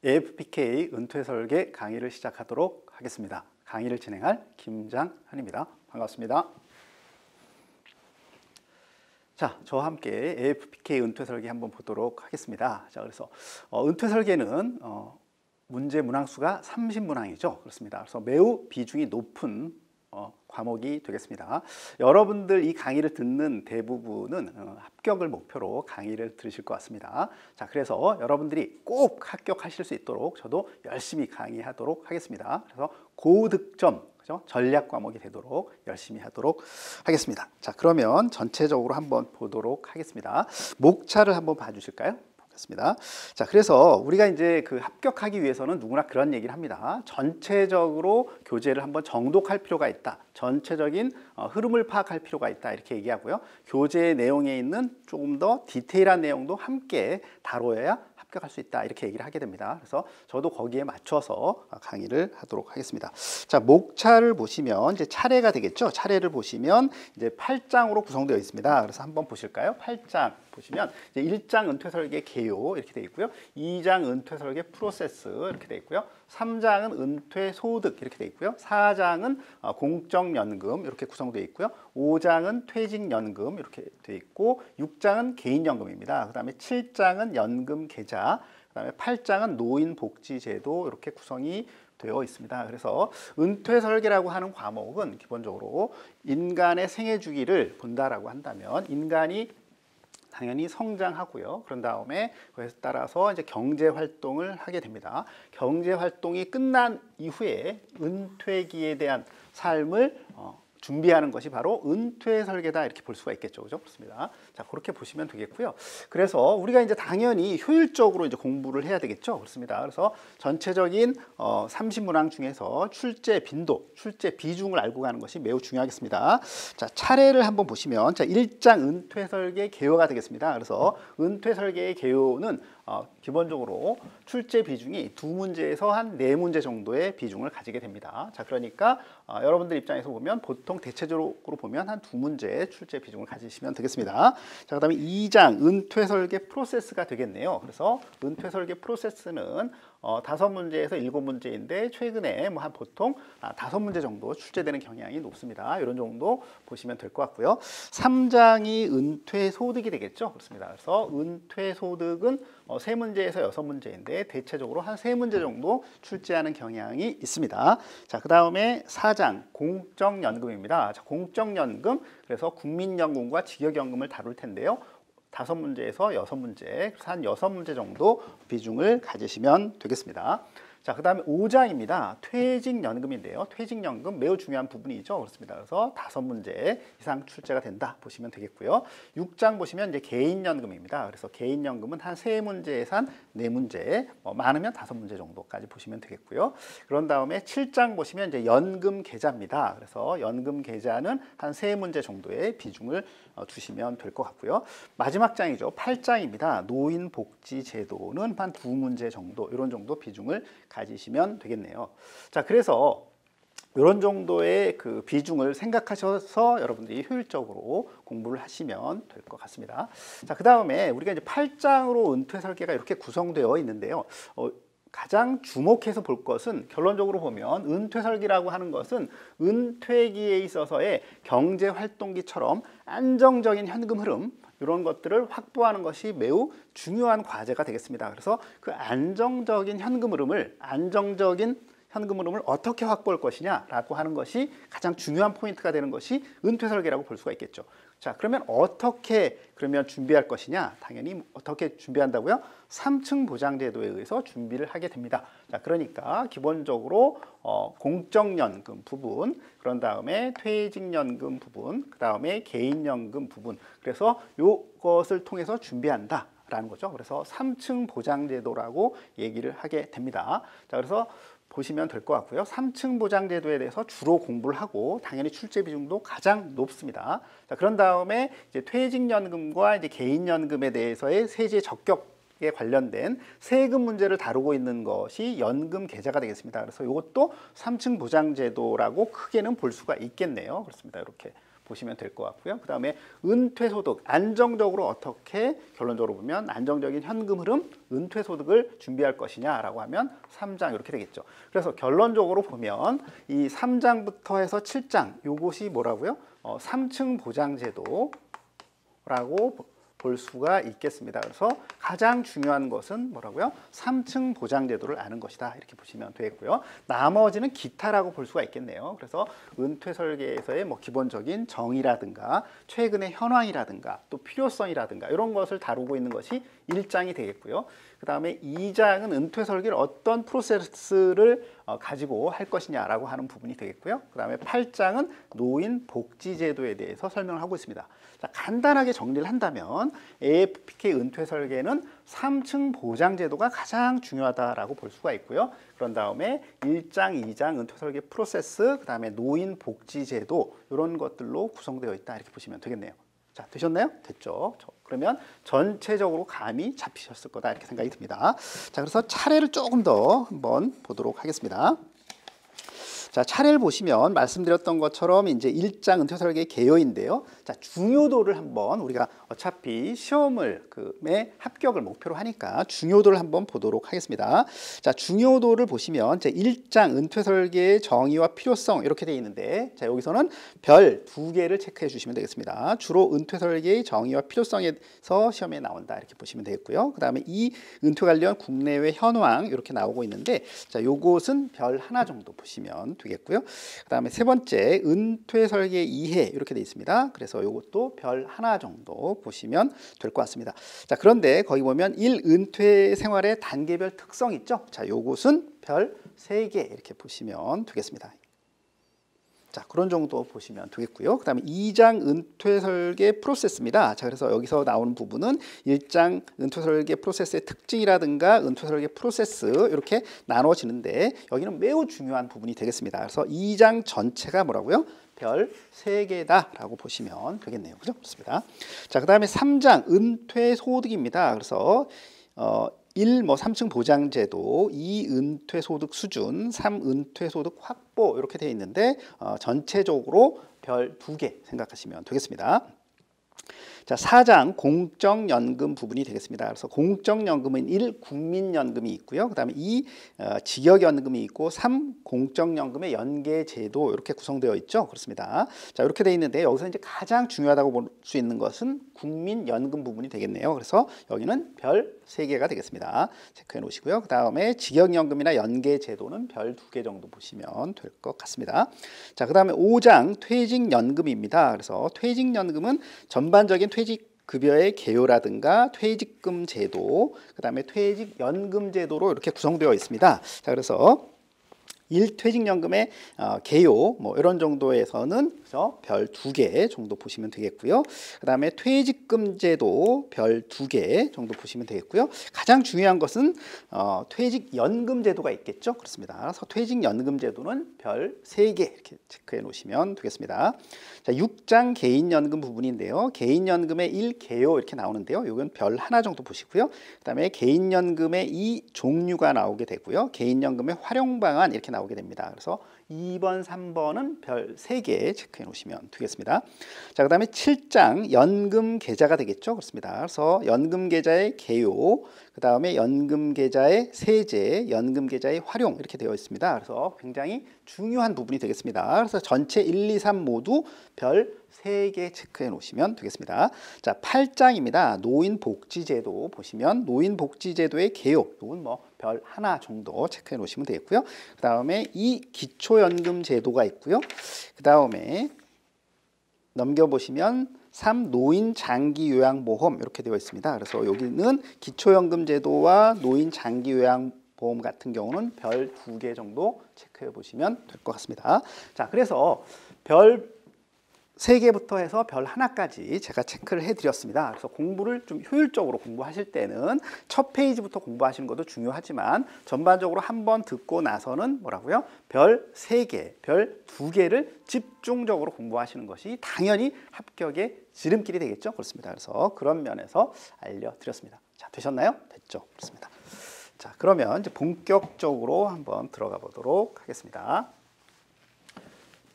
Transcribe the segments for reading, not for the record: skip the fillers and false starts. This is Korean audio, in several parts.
AFPK 은퇴설계 강의를 시작하도록 하겠습니다. 강의를 진행할 김장현입니다. 반갑습니다. 자, 저와 함께 AFPK 은퇴설계 한번 보도록 하겠습니다. 자, 그래서 은퇴설계는 문제 문항수가 30문항이죠. 그렇습니다. 그래서 매우 비중이 높은 과목이 되겠습니다. 여러분들 이 강의를 듣는 대부분은 합격을 목표로 강의를 들으실 것 같습니다. 자, 그래서 여러분들이 꼭 합격하실 수 있도록 저도 열심히 강의하도록 하겠습니다. 그래서 고득점 전략 과목이 되도록 열심히 하도록 하겠습니다. 자, 그러면 전체적으로 한번 보도록 하겠습니다. 목차를 한번 봐주실까요? 자, 그래서 우리가 이제 합격하기 위해서는 누구나 그런 얘기를 합니다. 전체적으로 교재를 한번 정독할 필요가 있다. 전체적인 흐름을 파악할 필요가 있다. 이렇게 얘기하고요. 교재 내용에 있는 조금 더 디테일한 내용도 함께 다뤄야 합격할 수 있다. 이렇게 얘기를 하게 됩니다. 그래서 저도 거기에 맞춰서 강의를 하도록 하겠습니다. 자, 목차를 보시면 이제 차례가 되겠죠. 차례를 보시면 이제 8장으로 구성되어 있습니다. 그래서 한번 보실까요? 8장 보시면 이제 1장 은퇴설계 개요 이렇게 되어 있고요. 2장 은퇴설계 프로세스 이렇게 되어 있고요. 3장은 은퇴소득 이렇게 되어 있고요. 4장은 공적연금 이렇게 구성되어 있고요. 5장은 퇴직연금 이렇게 되어 있고 6장은 개인연금입니다. 그 다음에 7장은 연금계좌, 그 다음에 8장은 노인복지제도 이렇게 구성이 되어 있습니다. 그래서 은퇴설계라고 하는 과목은 기본적으로 인간의 생애 주기를 본다라고 한다면 인간이 당연히 성장하고요. 그런 다음에 그에 따라서 이제 경제 활동을 하게 됩니다. 경제 활동이 끝난 이후에 은퇴기에 대한 삶을 준비하는 것이 바로 은퇴 설계다 이렇게 볼 수가 있겠죠. 그죠? 그렇습니다. 자, 그렇게 보시면 되겠고요. 그래서 우리가 이제 당연히 효율적으로 이제 공부를 해야 되겠죠. 그렇습니다. 그래서 전체적인 30문항 중에서 출제 빈도, 출제 비중을 알고 가는 것이 매우 중요하겠습니다. 자, 차례를 한번 보시면 자, 1장 은퇴 설계 개요가 되겠습니다. 그래서 은퇴 설계의 개요는 기본적으로 출제 비중이 2문제에서 한 4문제 정도의 비중을 가지게 됩니다. 자, 그러니까 여러분들 입장에서 보면 보통 대체적으로 보면 한 2문제 출제 비중을 가지시면 되겠습니다. 자, 그 다음에 2장 은퇴 설계 프로세스가 되겠네요. 그래서 은퇴 설계 프로세스는 5문제에서 7문제인데 최근에 뭐 한 보통 5문제 정도 출제되는 경향이 높습니다. 이런 정도 보시면 될 것 같고요. 3장이 은퇴 소득이 되겠죠. 그렇습니다. 그래서 은퇴 소득은 3문제에서 6문제인데 대체적으로 한 3문제 정도 출제하는 경향이 있습니다. 자, 그 다음에 4장 공적연금입니다. 자, 공적연금, 그래서 국민연금과 직역연금을 다룰 텐데요. 5문제에서 6문제, 그래서 한 6문제 정도 비중을 가지시면 되겠습니다. 자, 그 다음에 5장입니다. 퇴직연금인데요. 퇴직연금 매우 중요한 부분이죠. 그렇습니다. 그래서 5문제 이상 출제가 된다 보시면 되겠고요. 6장 보시면 이제 개인연금입니다. 그래서 개인연금은 한 3문제에서 한 4문제, 많으면 5문제 정도까지 보시면 되겠고요. 그런 다음에 7장 보시면 이제 연금계좌입니다. 그래서 연금계좌는 한 3문제 정도의 비중을 주시면 될 것 같고요. 마지막 장이죠. 8장입니다. 노인복지제도는 한 2문제 정도, 이런 정도 비중을 가지시면 되겠네요. 자, 그래서 이런 정도의 비중을 생각하셔서 여러분들이 효율적으로 공부를 하시면 될 것 같습니다. 자, 그 다음에 우리가 이제 8장으로 은퇴 설계가 이렇게 구성되어 있는데요. 가장 주목해서 볼 것은 결론적으로 보면 은퇴 설계라고 하는 것은 은퇴기에 있어서의 경제 활동기처럼 안정적인 현금 흐름, 이런 것들을 확보하는 것이 매우 중요한 과제가 되겠습니다. 그래서 그 안정적인 현금 흐름을 어떻게 확보할 것이냐라고 하는 것이 가장 중요한 포인트가 되는 것이 은퇴 설계라고 볼 수가 있겠죠. 자, 그러면 어떻게 준비할 것이냐? 당연히 어떻게 준비한다고요? 3층 보장제도에 의해서 준비를 하게 됩니다. 자, 그러니까 기본적으로 공적연금 부분, 그런 다음에 퇴직연금 부분, 그 다음에 개인연금 부분. 그래서 이것을 통해서 준비한다. 라는 거죠. 그래서 3층 보장제도라고 얘기를 하게 됩니다. 자, 그래서 보시면 될 것 같고요. 3층 보장제도에 대해서 주로 공부를 하고 당연히 출제 비중도 가장 높습니다. 자, 그런 다음에 이제 퇴직연금과 이제 개인연금에 대해서의 세제 적격에 관련된 세금 문제를 다루고 있는 것이 연금계좌가 되겠습니다. 그래서 이것도 3층 보장제도라고 크게는 볼 수가 있겠네요. 그렇습니다. 이렇게 보시면 될 것 같고요. 그 다음에 은퇴소득, 안정적으로 어떻게 결론적으로 보면 안정적인 현금 흐름, 은퇴소득을 준비할 것이냐라고 하면 3장 이렇게 되겠죠. 그래서 결론적으로 보면 이 3장부터 해서 7장 요것이 뭐라고요? 3층 보장제도라고 볼 수가 있겠습니다. 그래서 가장 중요한 것은 뭐라고요? 3층 보장제도를 아는 것이다. 이렇게 보시면 되겠고요. 나머지는 기타라고 볼 수가 있겠네요. 그래서 은퇴 설계에서의 뭐 기본적인 정의라든가 최근의 현황이라든가 또 필요성이라든가 이런 것을 다루고 있는 것이 1장이 되겠고요. 그 다음에 2장은 은퇴 설계를 어떤 프로세스를 가지고 할 것이냐라고 하는 부분이 되겠고요. 그 다음에 8장은 노인 복지제도에 대해서 설명을 하고 있습니다. 자, 간단하게 정리를 한다면 AFPK 은퇴 설계는 3층 보장제도가 가장 중요하다라고 볼 수가 있고요. 그런 다음에 1장, 2장 은퇴 설계 프로세스, 그 다음에 노인 복지제도 이런 것들로 구성되어 있다 이렇게 보시면 되겠네요. 자, 되셨나요? 됐죠? 그러면 전체적으로 감이 잡히셨을 거다 이렇게 생각이 듭니다. 자, 그래서 차례를 조금 더 한번 보도록 하겠습니다. 자, 차례를 보시면 말씀드렸던 것처럼 이제 1장 은퇴 설계 개요인데요. 자, 중요도를 한번 우리가 어차피 시험을 합격을 목표로 하니까 중요도를 한번 보도록 하겠습니다. 자, 중요도를 보시면 제 1장 은퇴 설계의 정의와 필요성 이렇게 되어 있는데, 자, 여기서는 별 2개를 체크해 주시면 되겠습니다. 주로 은퇴 설계의 정의와 필요성에서 시험에 나온다 이렇게 보시면 되겠고요. 그 다음에 이 은퇴 관련 국내외 현황 이렇게 나오고 있는데, 자, 요것은 별 1 정도 보시면 되겠고요. 그 다음에 세 번째 은퇴 설계 이해 이렇게 되어 있습니다. 그래서 이것도 별 1 정도 보시면 될 것 같습니다. 자, 그런데 거기 보면 1 은퇴 생활의 단계별 특성 있죠. 자, 요것은 별 3개 이렇게 보시면 되겠습니다. 자, 그런 정도 보시면 되겠고요. 그 다음에 2장 은퇴 설계 프로세스입니다. 자, 그래서 여기서 나오는 부분은 1장 은퇴 설계 프로세스의 특징이라든가 은퇴 설계 프로세스 이렇게 나눠지는데, 여기는 매우 중요한 부분이 되겠습니다. 그래서 2장 전체가 뭐라고요? 별 3개다라고 보시면 되겠네요. 그죠? 그렇습니다. 자, 그 다음에 3장 은퇴 소득입니다. 그래서 1. 3층 보장제도, 2. 은퇴소득 수준, 3. 은퇴소득 확보 이렇게 되어 있는데 전체적으로 별 2개 생각하시면 되겠습니다. 자, 4장 공적연금 부분이 되겠습니다. 그래서 공적연금은 1. 국민연금이 있고요. 그 다음에 2. 직역연금이 있고 3. 공적연금의 연계제도 이렇게 구성되어 있죠. 그렇습니다. 자, 이렇게 되어 있는데 여기서 이제 가장 중요하다고 볼 수 있는 것은 국민연금 부분이 되겠네요. 그래서 여기는 별 3개가 되겠습니다. 체크해 놓으시고요. 그 다음에 직역연금이나 연계제도는 별 2개 정도 보시면 될 것 같습니다. 자, 그 다음에 5장 퇴직연금입니다. 그래서 퇴직연금은 전반적인 퇴직급여의 개요라든가 퇴직금 제도, 그 다음에 퇴직연금 제도로 이렇게 구성되어 있습니다. 자, 그래서 1. 퇴직연금의 개요 뭐 이런 정도에서는 그래서 별 2개 정도 보시면 되겠고요. 그 다음에 퇴직금 제도 별 2개 정도 보시면 되겠고요. 가장 중요한 것은 퇴직연금 제도가 있겠죠. 그렇습니다. 그래서 퇴직연금 제도는 별 3개 이렇게 체크해 놓으시면 되겠습니다. 자, 6장 개인연금 부분인데요. 개인연금의 1 개요 이렇게 나오는데요. 이건 별 1 정도 보시고요. 그 다음에 개인연금의 2 종류가 나오게 되고요. 개인연금의 활용 방안 이렇게 나오게 됩니다. 그래서 2번, 3번은 별 3개 체크해 놓으시면 되겠습니다. 자, 그 다음에 7장 연금 계좌가 되겠죠. 그렇습니다. 그래서 연금 계좌의 개요, 그 다음에 연금 계좌의 세제, 연금 계좌의 활용 이렇게 되어 있습니다. 그래서 굉장히 중요한 부분이 되겠습니다. 그래서 전체 1, 2, 3 모두 별 3개 체크해 놓으시면 되겠습니다. 자, 8장입니다. 노인복지제도 보시면 노인복지제도의 개요, 이건 뭐 별 1 정도 체크해 놓으시면 되겠고요. 그 다음에 이 기초연금 제도가 있고요. 그 다음에 넘겨보시면 3. 노인 장기 요양보험 이렇게 되어 있습니다. 그래서 여기는 기초연금 제도와 노인 장기 요양보험 같은 경우는 별 2개 정도 체크해 보시면 될 것 같습니다. 자, 그래서 별 3개부터 해서 별 1까지 제가 체크를 해드렸습니다. 그래서 공부를 좀 효율적으로 공부하실 때는 첫 페이지부터 공부하시는 것도 중요하지만 전반적으로 한번 듣고 나서는 뭐라고요? 별 3개, 별 2개를 집중적으로 공부하시는 것이 당연히 합격의 지름길이 되겠죠? 그렇습니다. 그래서 그런 면에서 알려드렸습니다. 자, 되셨나요? 됐죠? 그렇습니다. 자, 그러면 이제 본격적으로 한번 들어가 보도록 하겠습니다.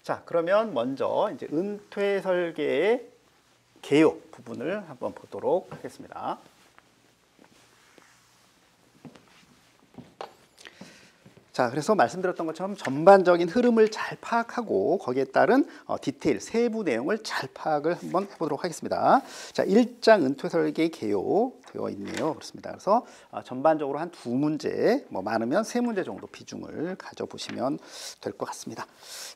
자, 그러면 먼저 이제 은퇴 설계의 개요 부분을 한번 보도록 하겠습니다. 자, 그래서 말씀드렸던 것처럼 전반적인 흐름을 잘 파악하고 거기에 따른 디테일, 세부 내용을 잘 파악을 한번 해보도록 하겠습니다. 자, 1장 은퇴 설계 개요 되어 있네요. 그렇습니다. 그래서 전반적으로 한 2문제, 뭐 많으면 3문제 정도 비중을 가져보시면 될 것 같습니다.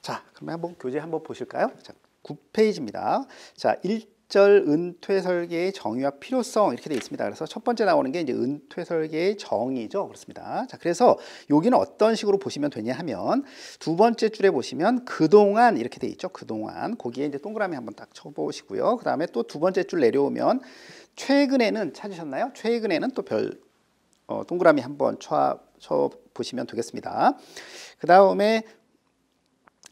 자, 그러면 한번 교재 한번 보실까요? 자, 9페이지입니다. 자, 1절 은퇴 설계의 정의와 필요성 이렇게 되어 있습니다. 그래서 첫 번째 나오는 게 이제 은퇴 설계의 정의죠. 그렇습니다. 자, 그래서 여기는 어떤 식으로 보시면 되냐 하면 두 번째 줄에 보시면 그동안 이렇게 되어 있죠. 그동안 거기에 이제 동그라미 한번 딱 쳐보시고요. 그 다음에 또 두 번째 줄 내려오면 최근에는 찾으셨나요? 최근에는 또 동그라미 한번 쳐 보시면 되겠습니다. 그 다음에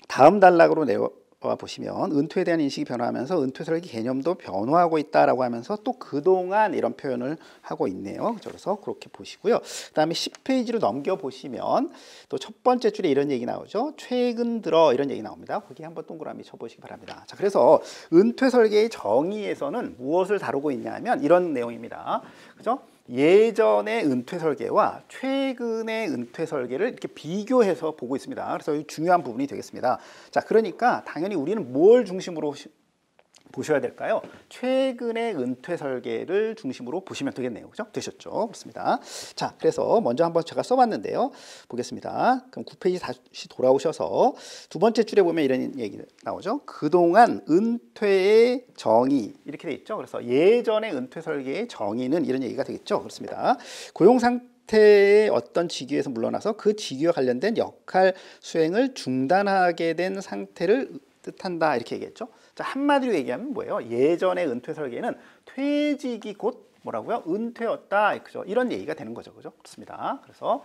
다음 단락으로 내려와 보시면 은퇴에 대한 인식이 변화하면서 은퇴 설계 개념도 변화하고 있다라고 하면서 또 그동안 이런 표현을 하고 있네요. 그래서 그렇게 보시고요. 그 다음에 10페이지로 넘겨 보시면 또 첫 번째 줄에 이런 얘기 나오죠. 최근 들어 이런 얘기 나옵니다. 거기 한번 동그라미 쳐보시기 바랍니다. 자, 그래서 은퇴 설계의 정의에서는 무엇을 다루고 있냐면 이런 내용입니다. 그죠? 예전의 은퇴 설계와 최근의 은퇴 설계를 이렇게 비교해서 보고 있습니다. 그래서 이 중요한 부분이 되겠습니다. 자, 그러니까 당연히 우리는 뭘 중심으로 보셔야 될까요? 최근의 은퇴 설계를 중심으로 보시면 되겠네요. 그죠? 되셨죠? 그렇습니다. 자, 그래서 먼저 한번 제가 써봤는데요. 보겠습니다. 그럼 9페이지 다시 돌아오셔서 두 번째 줄에 보면 이런 얘기 나오죠. 그동안 은퇴의 정의 이렇게 돼 있죠. 그래서 예전의 은퇴 설계의 정의는 이런 얘기가 되겠죠. 그렇습니다. 고용 상태의 어떤 직위에서 물러나서 그 직위와 관련된 역할 수행을 중단하게 된 상태를 뜻한다 이렇게 얘기했죠. 자, 한마디로 얘기하면 뭐예요? 예전의 은퇴 설계는 퇴직이 곧 뭐라고요? 은퇴였다. 그죠? 이런 얘기가 되는 거죠. 그죠? 그렇습니다. 그래서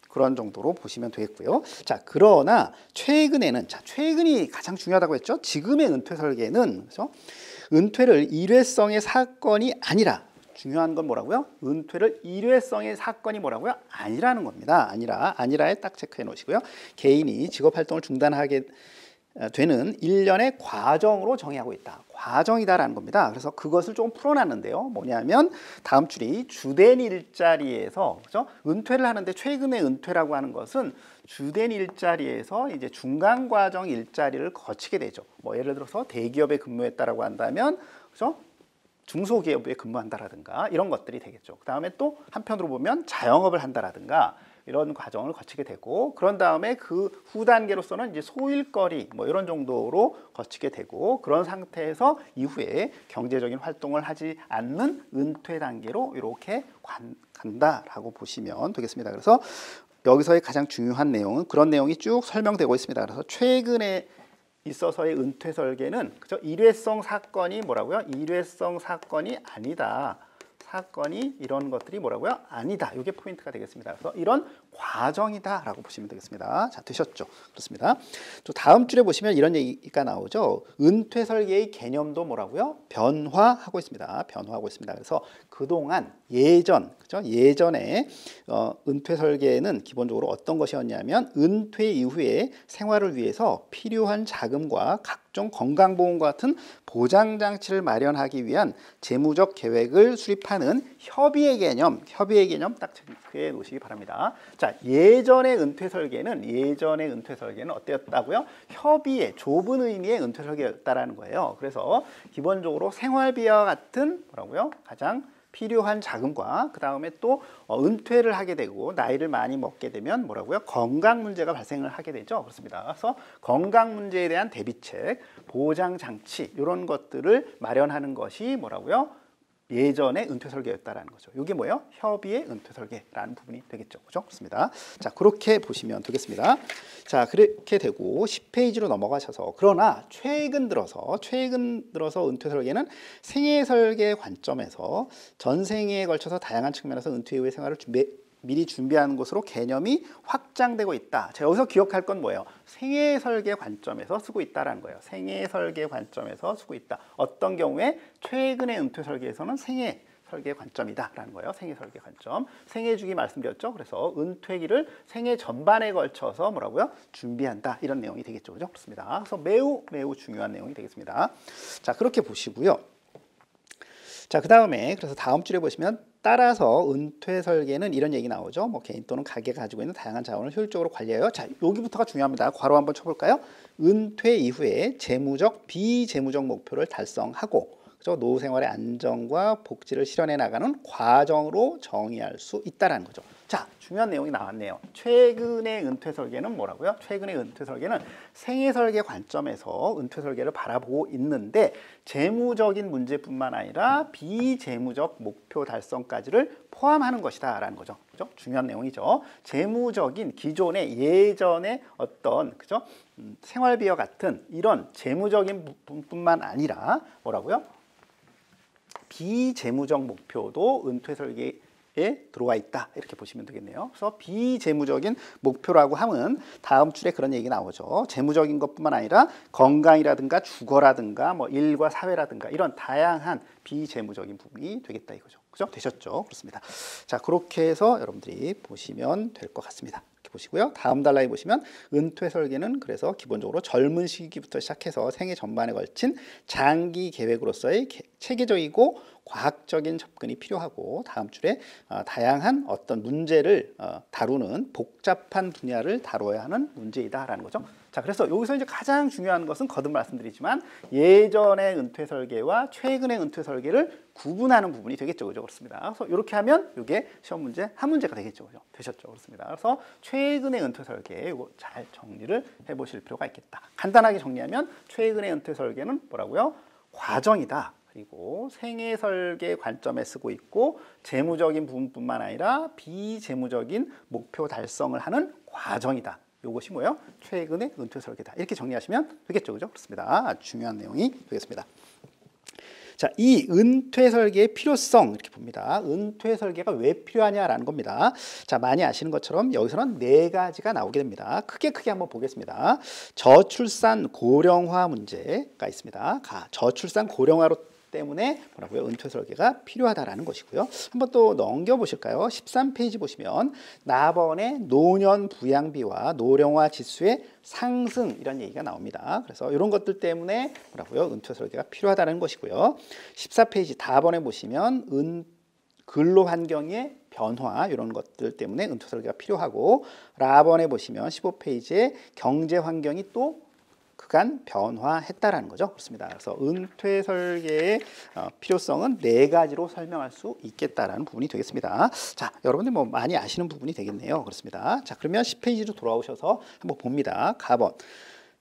그런 정도로 보시면 되겠고요. 자, 그러나 최근에는 최근이 가장 중요하다고 했죠. 지금의 은퇴 설계는 그죠? 은퇴를 일회성의 사건이 아니라 중요한 건 뭐라고요? 은퇴를 일회성의 사건이 뭐라고요? 아니라는 겁니다. 아니라에 딱 체크해 놓으시고요. 개인이 직업 활동을 중단하게 되는 일련의 과정으로 정의하고 있다. 과정이다라는 겁니다. 그래서 그것을 조금 풀어놨는데요. 뭐냐면 다음 줄이 주된 일자리에서 그죠? 은퇴를 하는데 최근에 은퇴라고 하는 것은 주된 일자리에서 이제 중간 과정 일자리를 거치게 되죠. 뭐 예를 들어서 대기업에 근무했다라고 한다면 그죠? 중소기업에 근무한다라든가 이런 것들이 되겠죠. 그 다음에 또 한편으로 보면 자영업을 한다라든가 이런 과정을 거치게 되고 그런 다음에 그 후 단계로서는 이제 소일거리 뭐 이런 정도로 거치게 되고 그런 상태에서 이후에 경제적인 활동을 하지 않는 은퇴 단계로 이렇게 간다라고 보시면 되겠습니다. 그래서 여기서의 가장 중요한 내용은 그런 내용이 쭉 설명되고 있습니다. 그래서 최근에 있어서의 은퇴 설계는 그죠? 일회성 사건이 뭐라고요? 일회성 사건이 아니다. 사건이 이런 것들이 뭐라고요? 아니다. 이게 포인트가 되겠습니다. 그래서 이런 과정이다라고 보시면 되겠습니다. 자, 되셨죠? 그렇습니다. 또 다음 줄에 보시면 이런 얘기가 나오죠. 은퇴 설계의 개념도 뭐라고요? 변화하고 있습니다. 변화하고 있습니다. 그래서 그동안 그죠? 예전에 은퇴 설계는 기본적으로 어떤 것이었냐면 은퇴 이후에 생활을 위해서 필요한 자금과 각종 건강보험과 같은 보장장치를 마련하기 위한 재무적 계획을 수립하는 협의의 개념 딱 체크해 놓으시기 바랍니다. 자, 예전의 은퇴 설계는 어땠다고요? 협의의 좁은 의미의 은퇴 설계였다라는 거예요. 그래서 기본적으로 생활비와 같은 뭐라고요? 가장 필요한 자금과 그 다음에 또 은퇴를 하게 되고 나이를 많이 먹게 되면 뭐라고요? 건강 문제가 발생을 하게 되죠. 그렇습니다. 그래서 건강 문제에 대한 대비책, 보장 장치 이런 것들을 마련하는 것이 뭐라고요? 예전의 은퇴 설계였다라는 거죠. 이게 뭐예요? 협의의 은퇴 설계라는 부분이 되겠죠. 그죠? 그렇습니다. 자, 그렇게 보시면 되겠습니다. 자, 그렇게 되고 10페이지로 넘어가셔서 그러나 최근 들어서 은퇴 설계는 생애 설계 관점에서 전생에 걸쳐서 다양한 측면에서 은퇴 이후의 생활을 미리 준비하는 것으로 개념이 확장되고 있다. 자, 여기서 기억할 건 뭐예요? 생애 설계 관점에서 쓰고 있다라는 거예요. 생애 설계 관점에서 쓰고 있다. 어떤 경우에 최근의 은퇴 설계에서는 생애 설계 관점이다라는 거예요. 생애 설계 관점. 생애 주기 말씀드렸죠. 그래서 은퇴기를 생애 전반에 걸쳐서 뭐라고요? 준비한다. 이런 내용이 되겠죠. 그죠? 그렇습니다. 그래서 매우 중요한 내용이 되겠습니다. 자, 그렇게 보시고요. 자, 그다음에 그래서 다음 줄에 보시면 따라서 은퇴 설계는 이런 얘기 나오죠. 뭐 개인 또는 가게가 가지고 있는 다양한 자원을 효율적으로 관리해요. 자, 여기부터가 중요합니다. 괄호 한번 쳐볼까요? 은퇴 이후에 재무적, 비재무적 목표를 달성하고 그죠? 노후 생활의 안정과 복지를 실현해 나가는 과정으로 정의할 수 있다라는 거죠. 자, 중요한 내용이 나왔네요. 최근의 은퇴 설계는 뭐라고요? 최근의 은퇴 설계는 생애 설계 관점에서 은퇴 설계를 바라보고 있는데 재무적인 문제뿐만 아니라 비재무적 목표 달성까지를 포함하는 것이다라는 거죠. 그죠? 중요한 내용이죠. 재무적인 기존의 예전의 어떤 그죠? 생활비와 같은 이런 재무적인 부분뿐만 아니라 뭐라고요? 비재무적 목표도 은퇴 설계에 들어와 있다 이렇게 보시면 되겠네요. 그래서 비재무적인 목표라고 하면 다음 줄에 그런 얘기 나오죠. 재무적인 것뿐만 아니라 건강이라든가 주거라든가 뭐 일과 사회라든가 이런 다양한 비재무적인 부분이 되겠다 이거죠. 그죠? 되셨죠? 그렇습니다. 자, 그렇게 해서 여러분들이 보시면 될 것 같습니다. 이렇게 보시고요. 다음 달라에 보시면 은퇴 설계는 그래서 기본적으로 젊은 시기부터 시작해서 생애 전반에 걸친 장기 계획으로서의 체계적이고 과학적인 접근이 필요하고 다음 줄에 다양한 어떤 문제를 다루는 복잡한 분야를 다뤄야 하는 문제이다라는 거죠. 자, 그래서 여기서 이제 가장 중요한 것은 거듭 말씀드리지만 예전의 은퇴 설계와 최근의 은퇴 설계를 구분하는 부분이 되겠죠. 그죠? 그렇습니다. 그래서 이렇게 하면 이게 시험 문제 한 문제가 되겠죠. 그죠? 되셨죠? 그렇습니다. 그래서 최근의 은퇴 설계 이거 잘 정리를 해 보실 필요가 있겠다. 간단하게 정리하면 최근의 은퇴 설계는 뭐라고요? 과정이다. 그리고 생애 설계 관점에 쓰고 있고 재무적인 부분뿐만 아니라 비재무적인 목표 달성을 하는 과정이다. 이것이 뭐예요? 최근의 은퇴 설계다. 이렇게 정리하시면 되겠죠. 그죠? 그렇습니다. 아주 중요한 내용이 되겠습니다. 자, 이 은퇴 설계의 필요성 이렇게 봅니다. 은퇴 설계가 왜 필요하냐라는 겁니다. 자, 많이 아시는 것처럼 여기서는 네 가지가 나오게 됩니다. 크게 한번 보겠습니다. 저출산 고령화 문제가 있습니다. 저출산 고령화로 때문에 뭐라고요? 은퇴 설계가 필요하다라는 것이고요. 한번 또 넘겨보실까요? 13페이지 보시면 나번의 노년 부양비와 노령화 지수의 상승 이런 얘기가 나옵니다. 그래서 이런 것들 때문에 뭐라고요? 은퇴 설계가 필요하다는 것이고요. 14페이지 다번에 보시면 근로 환경의 변화 이런 것들 때문에 은퇴 설계가 필요하고 라번에 보시면 15페이지에 경제 환경이 또 그간 변화했다라는 거죠. 그렇습니다. 그래서 은퇴 설계의 필요성은 네 가지로 설명할 수 있겠다라는 부분이 되겠습니다. 자, 여러분들 뭐 많이 아시는 부분이 되겠네요. 그렇습니다. 자, 그러면 10페이지로 돌아오셔서 한번 봅니다. 가번.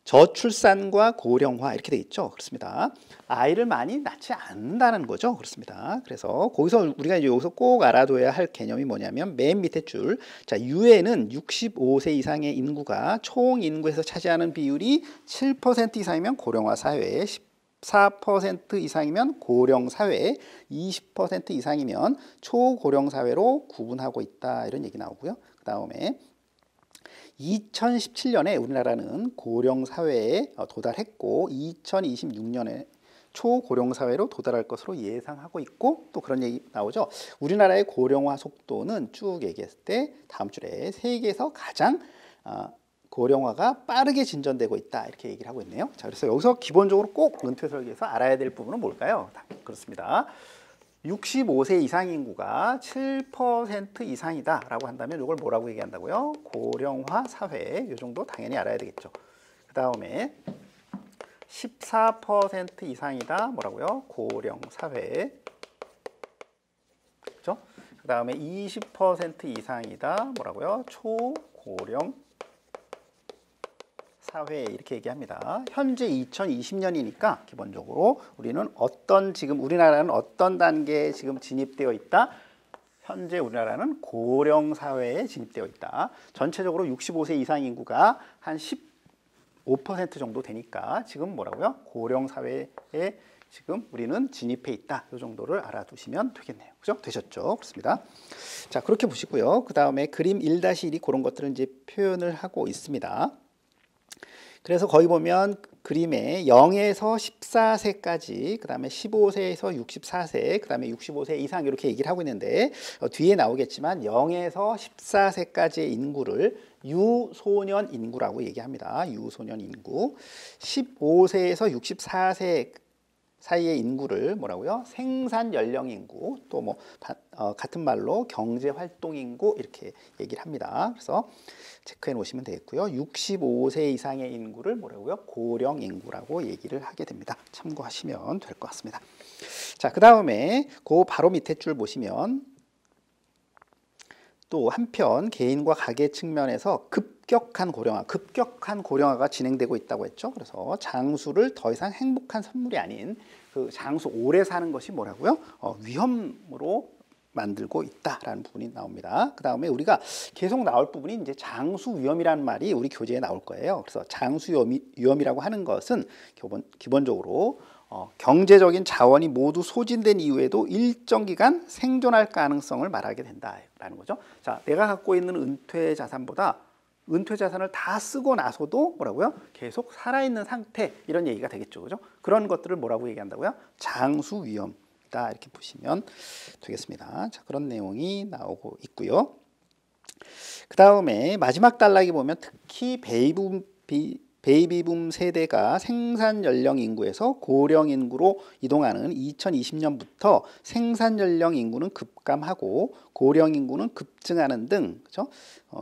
저출산과 고령화 이렇게 돼 있죠. 그렇습니다. 아이를 많이 낳지 않는다는 거죠. 그렇습니다. 그래서 거기서 우리가 이제 여기서 꼭 알아둬야 할 개념이 뭐냐면 맨 밑에 줄. 자, 유엔은 65세 이상의 인구가 총 인구에서 차지하는 비율이 7% 이상이면 고령화 사회에 14% 이상이면 고령 사회, 20% 이상이면 초고령 사회로 구분하고 있다. 이런 얘기 나오고요. 그다음에 2017년에 우리나라는 고령 사회에 도달했고 2026년에 초고령 사회로 도달할 것으로 예상하고 있고 또 그런 얘기 나오죠. 우리나라의 고령화 속도는 쭉 얘기했을 때 다음 줄에 세계에서 가장 고령화가 빠르게 진전되고 있다 이렇게 얘기를 하고 있네요. 자, 그래서 여기서 기본적으로 꼭 은퇴 설계에서 알아야 될 부분은 뭘까요? 그렇습니다. 65세 이상 인구가 7% 이상이다 라고 한다면 이걸 뭐라고 얘기한다고요? 고령화 사회, 이 정도 당연히 알아야 되겠죠. 그 다음에 14% 이상이다 뭐라고요? 고령 사회. 그렇죠? 그 다음에 20% 이상이다 뭐라고요? 초고령 사회 이렇게 얘기합니다. 현재 2020년이니까 기본적으로 우리는 지금 우리나라는 어떤 단계에 지금 진입되어 있다? 현재 우리나라는 고령 사회에 진입되어 있다. 전체적으로 65세 이상 인구가 한 15% 정도 되니까 지금 뭐라고요? 고령 사회에 지금 우리는 진입해 있다. 이 정도를 알아두시면 되겠네요. 그죠? 되셨죠? 그렇습니다. 자, 그렇게 보시고요. 그 다음에 그림 1-1 그런 것들을 이제 표현을 하고 있습니다. 그래서 거기 보면 그림에 0에서 14세까지, 그 다음에 15세에서 64세, 그 다음에 65세 이상 이렇게 얘기를 하고 있는데 뒤에 나오겠지만 0에서 14세까지의 인구를 유소년 인구라고 얘기합니다. 유소년 인구. 15세에서 64세 사이의 인구를 뭐라고요? 생산 연령 인구, 또 뭐 같은 말로 경제 활동 인구 이렇게 얘기를 합니다. 그래서 체크해 놓으시면 되겠고요. 65세 이상의 인구를 뭐라고요? 고령 인구라고 얘기를 하게 됩니다. 참고하시면 될 것 같습니다. 자, 그 다음에 그 바로 밑에 줄 보시면 또 한편 개인과 가계 측면에서 급격한 고령화가 진행되고 있다고 했죠. 그래서 장수를 더 이상 행복한 선물이 아닌 그 장수 오래 사는 것이 뭐라고요? 위험으로 만들고 있다라는 부분이 나옵니다. 그 다음에 우리가 계속 나올 부분이 이제 장수 위험이라는 말이 우리 교재에 나올 거예요. 그래서 장수 위험이라고 하는 것은 기본적으로 경제적인 자원이 모두 소진된 이후에도 일정 기간 생존할 가능성을 말하게 된다라는 거죠. 자, 내가 갖고 있는 은퇴 자산보다 은퇴 자산을 다 쓰고 나서도 뭐라고요? 계속 살아있는 상태, 이런 얘기가 되겠죠. 그죠? 그런 것들을 뭐라고 얘기한다고요? 장수 위험이다, 이렇게 보시면 되겠습니다. 자, 그런 내용이 나오고 있고요. 그 다음에 마지막 단락에 보면 특히 베이비붐 세대가 생산 연령 인구에서 고령 인구로 이동하는 2020년부터 생산 연령 인구는 급감하고 고령 인구는 급증하는 등, 그죠?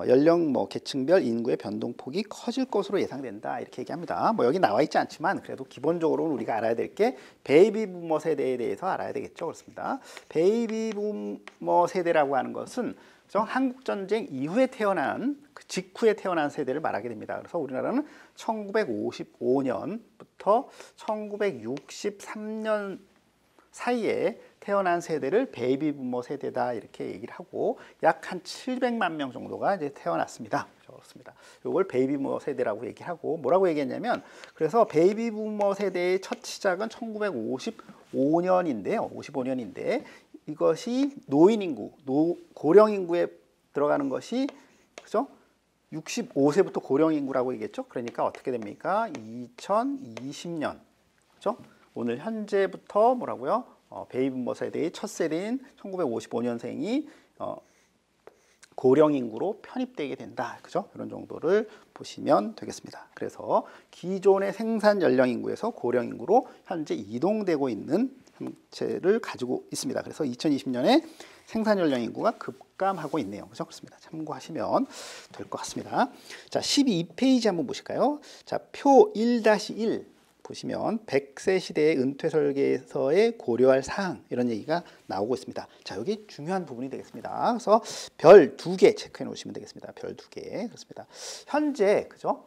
연령 계층별 인구의 변동폭이 커질 것으로 예상된다, 이렇게 얘기합니다. 여기 나와 있지 않지만 그래도 기본적으로는 우리가 알아야 될 게 베이비부머 세대에 대해서 알아야 되겠죠. 그렇습니다. 베이비부머 세대라고 하는 것은 한국전쟁 이후에 태어난, 그 직후에 태어난 세대를 말하게 됩니다. 그래서 우리나라는 1955년부터 1963년 사이에 태어난 세대를 베이비부머 세대다, 이렇게 얘기를 하고 약 한 700만 명 정도가 이제 태어났습니다. 그렇습니다. 이걸 베이비부머 세대라고 얘기하고, 뭐라고 얘기했냐면, 그래서 베이비부머 세대의 첫 시작은 1955년인데요. 55년인데 이것이 노인 인구, 고령 인구에 들어가는 것이, 그죠? 65세부터 고령 인구라고 얘기했죠. 그러니까 어떻게 됩니까? 2020년, 그죠? 오늘 현재부터 뭐라고요? 베이비부머 세대의 첫 세대인 1955년생이 고령 인구로 편입되게 된다, 그죠? 이런 정도를 보시면 되겠습니다. 그래서 기존의 생산 연령 인구에서 고령 인구로 현재 이동되고 있는 형체를 가지고 있습니다. 그래서 2020년에 생산 연령 인구가 급감하고 있네요. 그죠? 그렇습니다. 참고하시면 될 것 같습니다. 자, 12페이지 한번 보실까요? 자, 표 1-1 보시면 100세 시대의 은퇴 설계에서의 고려할 사항, 이런 얘기가 나오고 있습니다. 자, 여기 중요한 부분이 되겠습니다. 그래서 별 2개 체크해 놓으시면 되겠습니다. 별 2개. 그렇습니다. 현재, 그죠?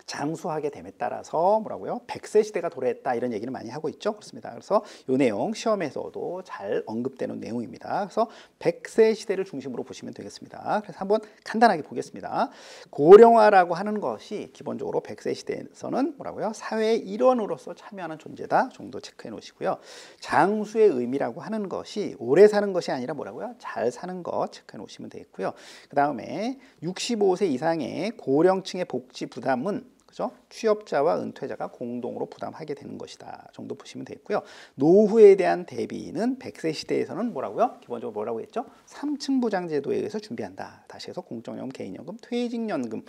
장수하게 됨에 따라서 뭐라고요? 100세 시대가 도래했다, 이런 얘기를 많이 하고 있죠. 그렇습니다. 그래서 이 내용 시험에서도 잘 언급되는 내용입니다. 그래서 100세 시대를 중심으로 보시면 되겠습니다. 그래서 한번 간단하게 보겠습니다. 고령화라고 하는 것이 기본적으로 100세 시대에서는 뭐라고요? 사회의 일원으로서 참여하는 존재다 정도 체크해 놓으시고요. 장수의 의미라고 하는 것이 오래 사는 것이 아니라 뭐라고요? 잘 사는 것 체크해 놓으시면 되겠고요. 그 다음에 65세 이상의 고령층의 복지 부담은, 그죠? 취업자와 은퇴자가 공동으로 부담하게 되는 것이다 정도 보시면 되겠고요. 노후에 대한 대비는 100세 시대에서는 뭐라고요? 기본적으로 뭐라고 했죠? 3층 보장제도에 의해서 준비한다. 다시 해서 공적연금, 개인연금, 퇴직연금과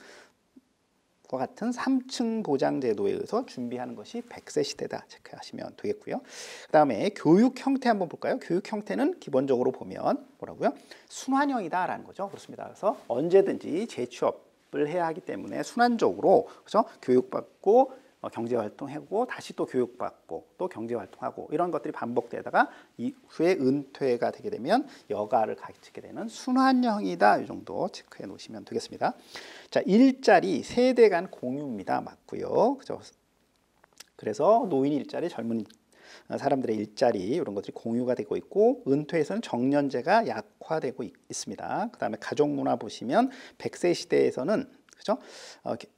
같은 3층 보장제도에 의해서 준비하는 것이 100세 시대다 체크하시면 되겠고요. 그 다음에 교육 형태 한번 볼까요? 교육 형태는 기본적으로 보면 뭐라고요? 순환형이다라는 거죠. 그렇습니다. 그래서 언제든지 재취업 을 해야 하기 때문에 순환적으로, 그죠? 교육받고 경제활동하고 다시 또 교육받고 또 경제활동하고, 이런 것들이 반복되다가 이후에 은퇴가 되게 되면 여가를 가지게 되는 순환형이다, 이 정도 체크해 놓으시면 되겠습니다. 자, 일자리 세대 간 공유입니다. 맞고요. 그죠? 그래서 노인 일자리, 젊은 사람들의 일자리, 이런 것들이 공유가 되고 있고, 은퇴에서는 정년제가 약화되고 있습니다. 그 다음에 가족문화 보시면 100세 시대에서는, 그죠?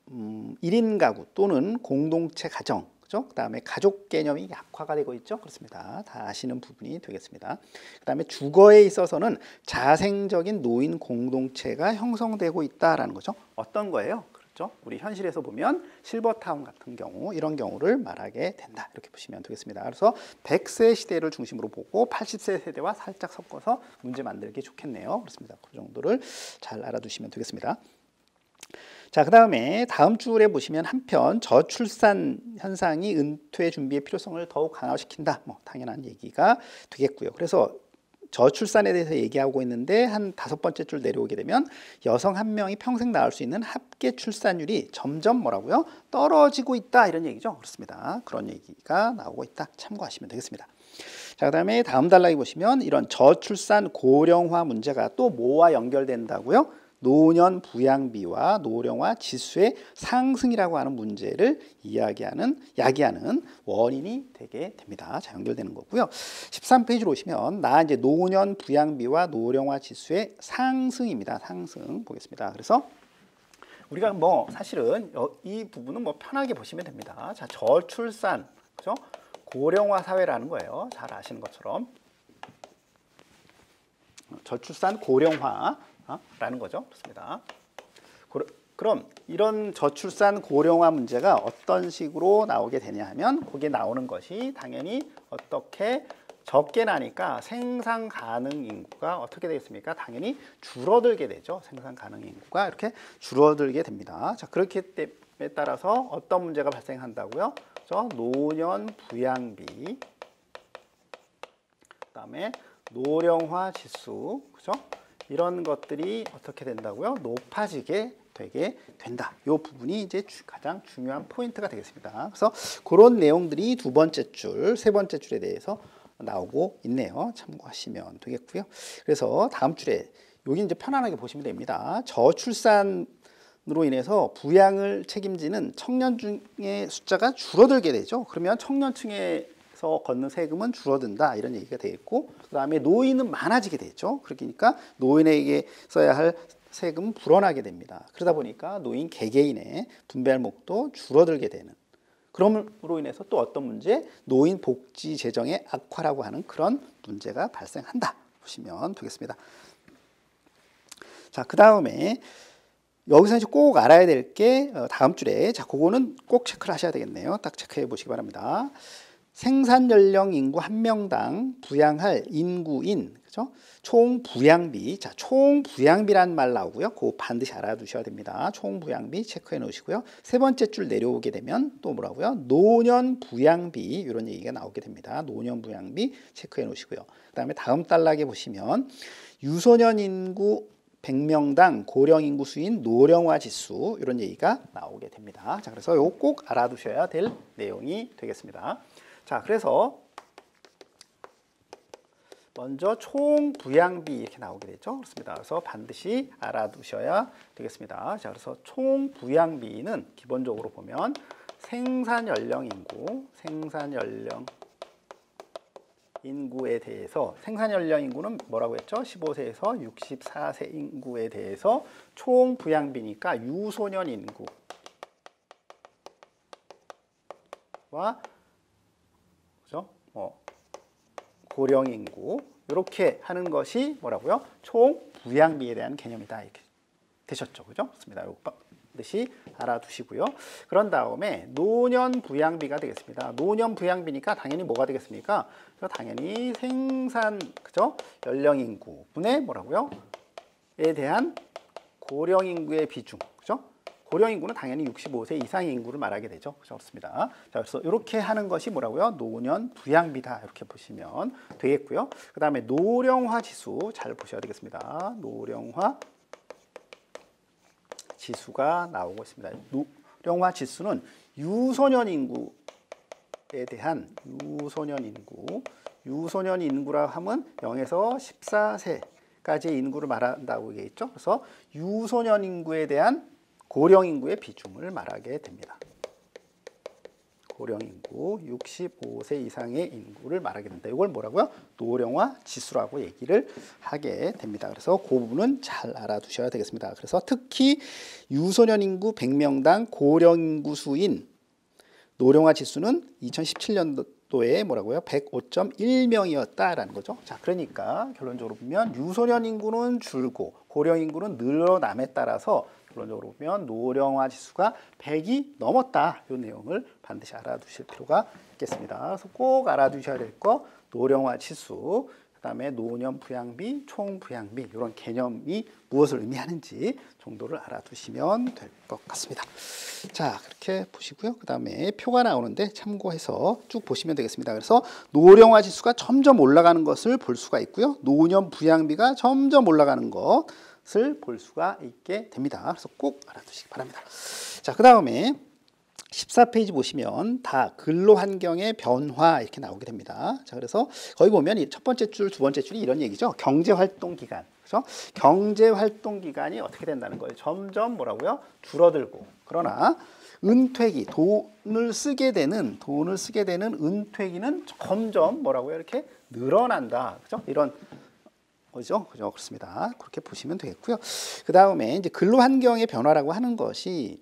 1인 가구 또는 공동체 가정, 그죠? 그 다음에 가족 개념이 약화가 되고 있죠. 그렇습니다. 다 아시는 부분이 되겠습니다. 그 다음에 주거에 있어서는 자생적인 노인 공동체가 형성되고 있다라는 거죠. 어떤 거예요? 그렇죠? 그죠? 우리 현실에서 보면 실버타운 같은 경우 이런 경우를 말하게 된다. 이렇게 보시면 되겠습니다. 그래서 100세 시대를 중심으로 보고 80세 세대와 살짝 섞어서 문제 만들기 좋겠네요. 그렇습니다. 그 정도를 잘 알아두시면 되겠습니다. 자, 그 다음에 다음 줄에 보시면 한편 저출산 현상이 은퇴 준비의 필요성을 더욱 강화시킨다. 뭐 당연한 얘기가 되겠고요. 그래서 저출산에 대해서 얘기하고 있는데 한 5번째 줄 내려오게 되면 여성 한 명이 평생 낳을 수 있는 합계 출산율이 점점 뭐라고요? 떨어지고 있다 이런 얘기죠. 그렇습니다. 그런 얘기가 나오고 있다. 참고하시면 되겠습니다. 자, 그다음에 다음 단락에 보시면 이런 저출산 고령화 문제가 또 뭐와 연결된다고요? 노년 부양비와 노령화 지수의 상승이라고 하는 문제를 야기하는 원인이 되게 됩니다. 자, 연결되는 거고요. 13페이지로 오시면 이제 노년 부양비와 노령화 지수의 상승입니다. 상승 보겠습니다. 그래서 우리가 뭐 사실은 이 부분은 뭐 편하게 보시면 됩니다. 자, 저출산, 그죠? 고령화 사회라는 거예요. 잘 아시는 것처럼 저출산 고령화라는 거죠. 그렇습니다. 그럼 이런 저출산 고령화 문제가 어떤 식으로 나오게 되냐 하면 거기에 나오는 것이 당연히 어떻게 적게 나니까 생산 가능 인구가 어떻게 되겠습니까? 당연히 줄어들게 되죠. 생산 가능 인구가 이렇게 줄어들게 됩니다. 자, 그렇기 때문에 따라서 어떤 문제가 발생한다고요? 노년 부양비, 그다음에 노령화 지수, 그죠? 이런 것들이 어떻게 된다고요? 높아지게 되게 된다. 이 부분이 이제 가장 중요한 포인트가 되겠습니다. 그래서 그런 내용들이 두 번째 줄, 세 번째 줄에 대해서 나오고 있네요. 참고하시면 되겠고요. 그래서 다음 줄에 여기 이제 편안하게 보시면 됩니다. 저출산으로 인해서 부양을 책임지는 청년 중의 숫자가 줄어들게 되죠. 그러면 청년층에서 걷는 세금은 줄어든다 이런 얘기가 되겠고, 그 다음에 노인은 많아지게 되죠. 그러니까 노인에게 써야 할 세금은 불어나게 됩니다. 그러다 보니까 노인 개개인의 분배할목도 줄어들게 되는, 그럼으로 인해서 또 어떤 문제? 노인 복지 재정의 악화라고 하는 그런 문제가 발생한다 보시면 되겠습니다. 자, 그 다음에 여기서 이제 꼭 알아야 될 게 다음 줄에, 자, 그거는 꼭 체크를 하셔야 되겠네요. 딱 체크해 보시기 바랍니다. 생산 연령 인구 한 명당 부양할 인구인, 그죠? 총 부양비. 자, 총 부양비란 말 나오고요. 그거 반드시 알아두셔야 됩니다. 총 부양비 체크해 놓으시고요. 세 번째 줄 내려오게 되면 또 뭐라고요? 노년 부양비, 이런 얘기가 나오게 됩니다. 노년 부양비 체크해 놓으시고요. 그다음에 다음 단락에 보시면 유소년 인구 100명당 고령 인구 수인 노령화 지수, 이런 얘기가 나오게 됩니다. 자, 그래서 이거 꼭 알아두셔야 될 내용이 되겠습니다. 자, 그래서 먼저 총 부양비 이렇게 나오게 되죠. 그렇습니다. 그래서 반드시 알아두셔야 되겠습니다. 자, 그래서 총 부양비는 기본적으로 보면 생산 연령 인구에 대해서, 생산 연령 인구는 뭐라고 했죠? 15세에서 64세 인구에 대해서 총 부양비니까 유소년 인구와 그죠? 고령 인구, 이렇게 하는 것이 뭐라고요? 총 부양비에 대한 개념이다. 이렇게 되셨죠, 그죠? 그렇습니다. 이거 반드시 알아두시고요. 그런 다음에 노년 부양비가 되겠습니다. 노년 부양비니까 당연히 뭐가 되겠습니까? 당연히 생산, 그죠? 연령 인구 분의 뭐라고요? 에 대한 고령 인구의 비중, 그죠? 고령 인구는 당연히 65세 이상의 인구를 말하게 되죠. 그렇습니다. 자, 그래서 이렇게 하는 것이 뭐라고요? 노년 부양비다. 이렇게 보시면 되겠고요. 그 다음에 노령화 지수 잘 보셔야 되겠습니다. 노령화 지수가 나오고 있습니다. 노령화 지수는 유소년 인구에 대한 유소년 인구라 하면 0에서 14세까지의 인구를 말한다고 얘기했죠. 그래서 유소년 인구에 대한 고령 인구의 비중을 말하게 됩니다. 고령 인구 65세 이상의 인구를 말하게 된다. 이걸 뭐라고요? 노령화 지수라고 얘기를 하게 됩니다. 그래서 그 부분은 잘 알아두셔야 되겠습니다. 그래서 특히 유소년 인구 100명당 고령 인구 수인 노령화 지수는 2017년도에 뭐라고요? 105.1명이었다라는 거죠. 자, 그러니까 결론적으로 보면 유소년 인구는 줄고 고령 인구는 늘어남에 따라서 결론적으로 보면 노령화 지수가 100이 넘었다. 이 내용을 반드시 알아두실 필요가 있겠습니다. 그래서 꼭 알아두셔야 될 거 노령화 지수, 그다음에 노년 부양비, 총 부양비 이런 개념이 무엇을 의미하는지 정도를 알아두시면 될 것 같습니다. 자, 그렇게 보시고요. 그다음에 표가 나오는데 참고해서 쭉 보시면 되겠습니다. 그래서 노령화 지수가 점점 올라가는 것을 볼 수가 있고요. 노년 부양비가 점점 올라가는 것을 볼 수가 있게 됩니다. 그래서 꼭 알아두시기 바랍니다. 자, 그다음에 14페이지 보시면 다 근로환경의 변화 이렇게 나오게 됩니다. 자, 그래서 거기 보면 첫 번째 줄, 두 번째 줄이 이런 얘기죠. 경제활동기간. 그렇죠? 경제활동기간이 어떻게 된다는 거예요. 점점 뭐라고요? 줄어들고. 그러나 은퇴기, 돈을 쓰게 되는 은퇴기는 점점 뭐라고요? 이렇게 늘어난다. 그렇죠? 이런 거죠. 그죠? 그렇습니다. 그렇게 보시면 되겠고요. 그 다음에 이제 근로환경의 변화라고 하는 것이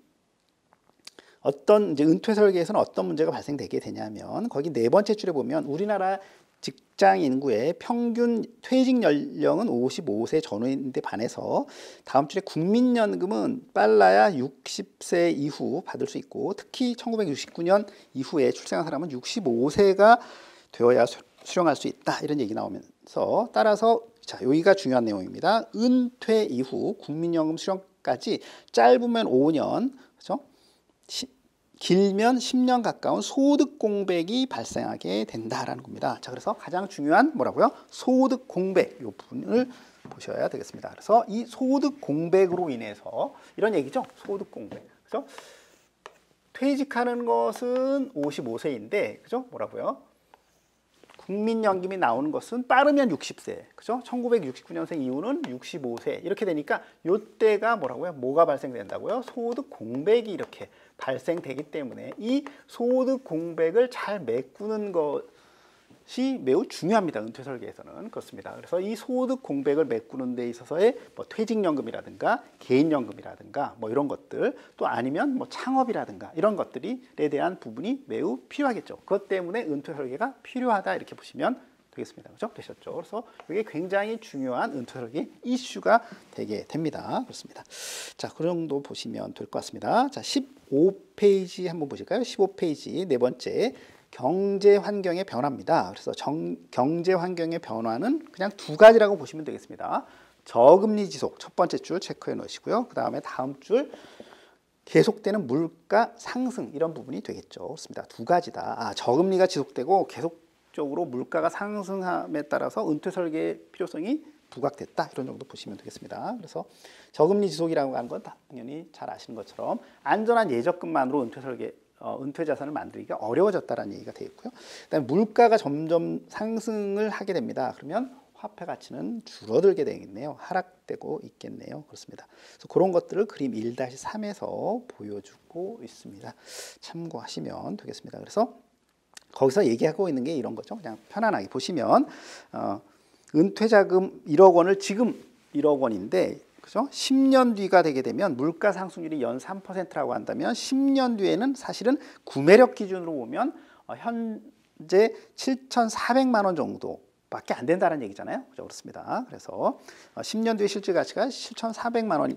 어떤 이제 은퇴 설계에서는 어떤 문제가 발생되게 되냐면 거기 네 번째 줄에 보면 우리나라 직장 인구의 평균 퇴직 연령은 55세 전후인데 반해서 다음 줄에 국민연금은 빨라야 60세 이후 받을 수 있고 특히 1969년 이후에 출생한 사람은 65세가 되어야 수령할 수 있다. 이런 얘기 나오면서 따라서 자, 여기가 중요한 내용입니다. 은퇴 이후 국민연금 수령까지 짧으면 5년, 그렇죠? 길면 10년 가까운 소득 공백이 발생하게 된다라는 겁니다. 자, 그래서 가장 중요한 뭐라고요? 소득 공백 이 부분을 보셔야 되겠습니다. 그래서 이 소득 공백으로 인해서 이런 얘기죠. 소득 공백. 그죠? 퇴직하는 것은 55세인데, 그죠? 뭐라고요? 국민연금이 나오는 것은 빠르면 60세, 그죠? 1969년생 이후는 65세 이렇게 되니까 이때가 뭐라고요? 뭐가 발생된다고요? 소득 공백이 이렇게 발생되기 때문에 이 소득 공백을 잘 메꾸는 것이 매우 중요합니다. 은퇴 설계에서는 그렇습니다. 그래서 이 소득 공백을 메꾸는 데 있어서의 뭐 퇴직연금이라든가 개인연금이라든가 뭐 이런 것들 또 아니면 뭐 창업이라든가 이런 것들에 대한 부분이 매우 필요하겠죠. 그것 때문에 은퇴 설계가 필요하다 이렇게 보시면 되겠습니다. 그렇죠? 되셨죠? 그래서 이게 굉장히 중요한 은퇴 설계 이슈가 되게 됩니다. 그렇습니다. 자, 그 정도 보시면 될 것 같습니다. 자, 15페이지 한번 보실까요? 15페이지 네 번째 경제 환경의 변화입니다. 그래서 경제 환경의 변화는 그냥 두 가지라고 보시면 되겠습니다. 저금리 지속 첫 번째 줄 체크해 놓으시고요. 그 다음에 다음 줄 계속되는 물가 상승 이런 부분이 되겠죠. 그렇습니다. 두 가지다. 저금리가 지속되고 계속적으로 물가가 상승함에 따라서 은퇴 설계의 필요성이 부각됐다. 이런 정도 보시면 되겠습니다. 그래서 저금리 지속이라고 하는 건 당연히 잘 아시는 것처럼 안전한 예적금만으로 은퇴 자산을 만들기가 어려워졌다는 얘기가 되겠고요. 그다음에 물가가 점점 상승을 하게 됩니다. 그러면 화폐 가치는 줄어들게 되겠네요. 하락되고 있겠네요. 그렇습니다. 그래서 그런 것들을 그림 1-3에서 보여주고 있습니다. 참고하시면 되겠습니다. 그래서 거기서 얘기하고 있는 게 이런 거죠. 그냥 편안하게 보시면 은퇴자금 1억 원을 지금 1억 원인데 그죠? 10년 뒤가 되게 되면 물가 상승률이 연 3%라고 한다면 10년 뒤에는 사실은 구매력 기준으로 보면 현재 7,400만 원 정도밖에 안 된다는 얘기잖아요. 그죠? 그렇습니다. 그래서 10년 뒤의 실질 가치가 7,400만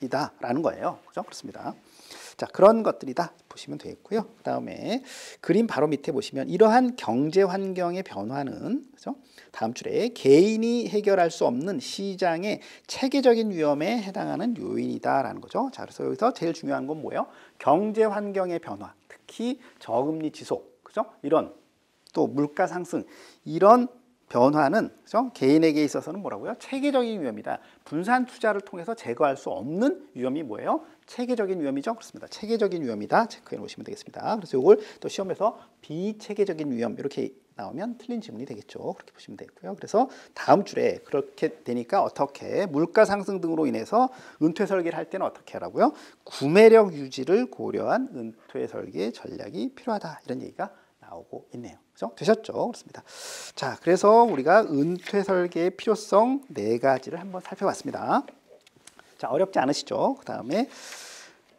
원이다라는 거예요. 그죠? 그렇습니다. 자, 그런 것들이다 보시면 되겠고요. 그다음에 그림 바로 밑에 보시면 이러한 경제 환경의 변화는 그죠? 다음 줄에 개인이 해결할 수 없는 시장의 체계적인 위험에 해당하는 요인이다라는 거죠. 자, 그래서 여기서 제일 중요한 건 뭐예요? 경제 환경의 변화, 특히 저금리 지속, 그죠? 이런 또 물가 상승 이런 변화는 그죠? 개인에게 있어서는 뭐라고요? 체계적인 위험이다. 분산 투자를 통해서 제거할 수 없는 위험이 뭐예요? 체계적인 위험이죠. 그렇습니다. 체계적인 위험이다. 체크해 놓으시면 되겠습니다. 그래서 이걸 또 시험에서 비체계적인 위험 이렇게 나오면 틀린 지문이 되겠죠. 그렇게 보시면 되겠고요. 그래서 다음 줄에 그렇게 되니까 어떻게 물가 상승 등으로 인해서 은퇴 설계를 할 때는 어떻게 하라고요? 구매력 유지를 고려한 은퇴 설계 전략이 필요하다. 이런 얘기가 나오고 있네요. 그죠? 되셨죠? 그렇습니다. 자, 그래서 우리가 은퇴 설계의 필요성 4가지를 한번 살펴봤습니다. 자, 어렵지 않으시죠? 그 다음에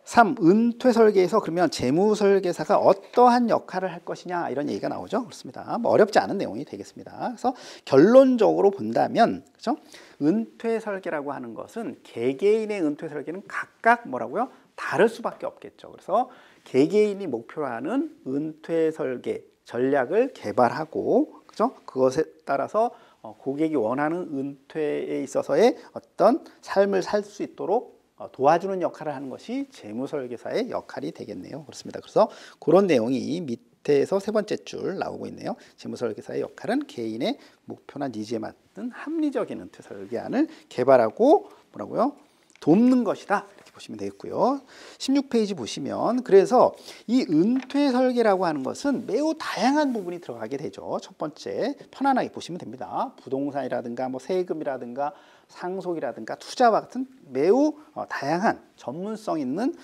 3. 은퇴 설계에서 그러면 재무설계사가 어떠한 역할을 할 것이냐 이런 얘기가 나오죠. 그렇습니다. 뭐 어렵지 않은 내용이 되겠습니다. 그래서 결론적으로 본다면 그렇죠? 은퇴 설계라고 하는 것은 개개인의 은퇴 설계는 각각 뭐라고요? 다를 수밖에 없겠죠. 그래서 개개인이 목표로 하는 은퇴 설계 전략을 개발하고 그죠? 그것에 따라서 고객이 원하는 은퇴에 있어서의 어떤 삶을 살 수 있도록 도와주는 역할을 하는 것이 재무설계사의 역할이 되겠네요. 그렇습니다. 그래서 그런 내용이 밑에서 세 번째 줄 나오고 있네요. 재무설계사의 역할은 개인의 목표나 니즈에 맞는 합리적인 은퇴 설계안을 개발하고 뭐라고요? 돕는 것이다. 이렇게 보시면 되겠고요. 16페이지 보시면 그래서 이 은퇴 설계라고 하는 것은 매우 다양한 부분이 들어가게 되죠. 첫 번째 편안하게 보시면 됩니다. 부동산이라든가 뭐 세금이라든가 상속이라든가 투자와 같은 매우 다양한 전문성 있는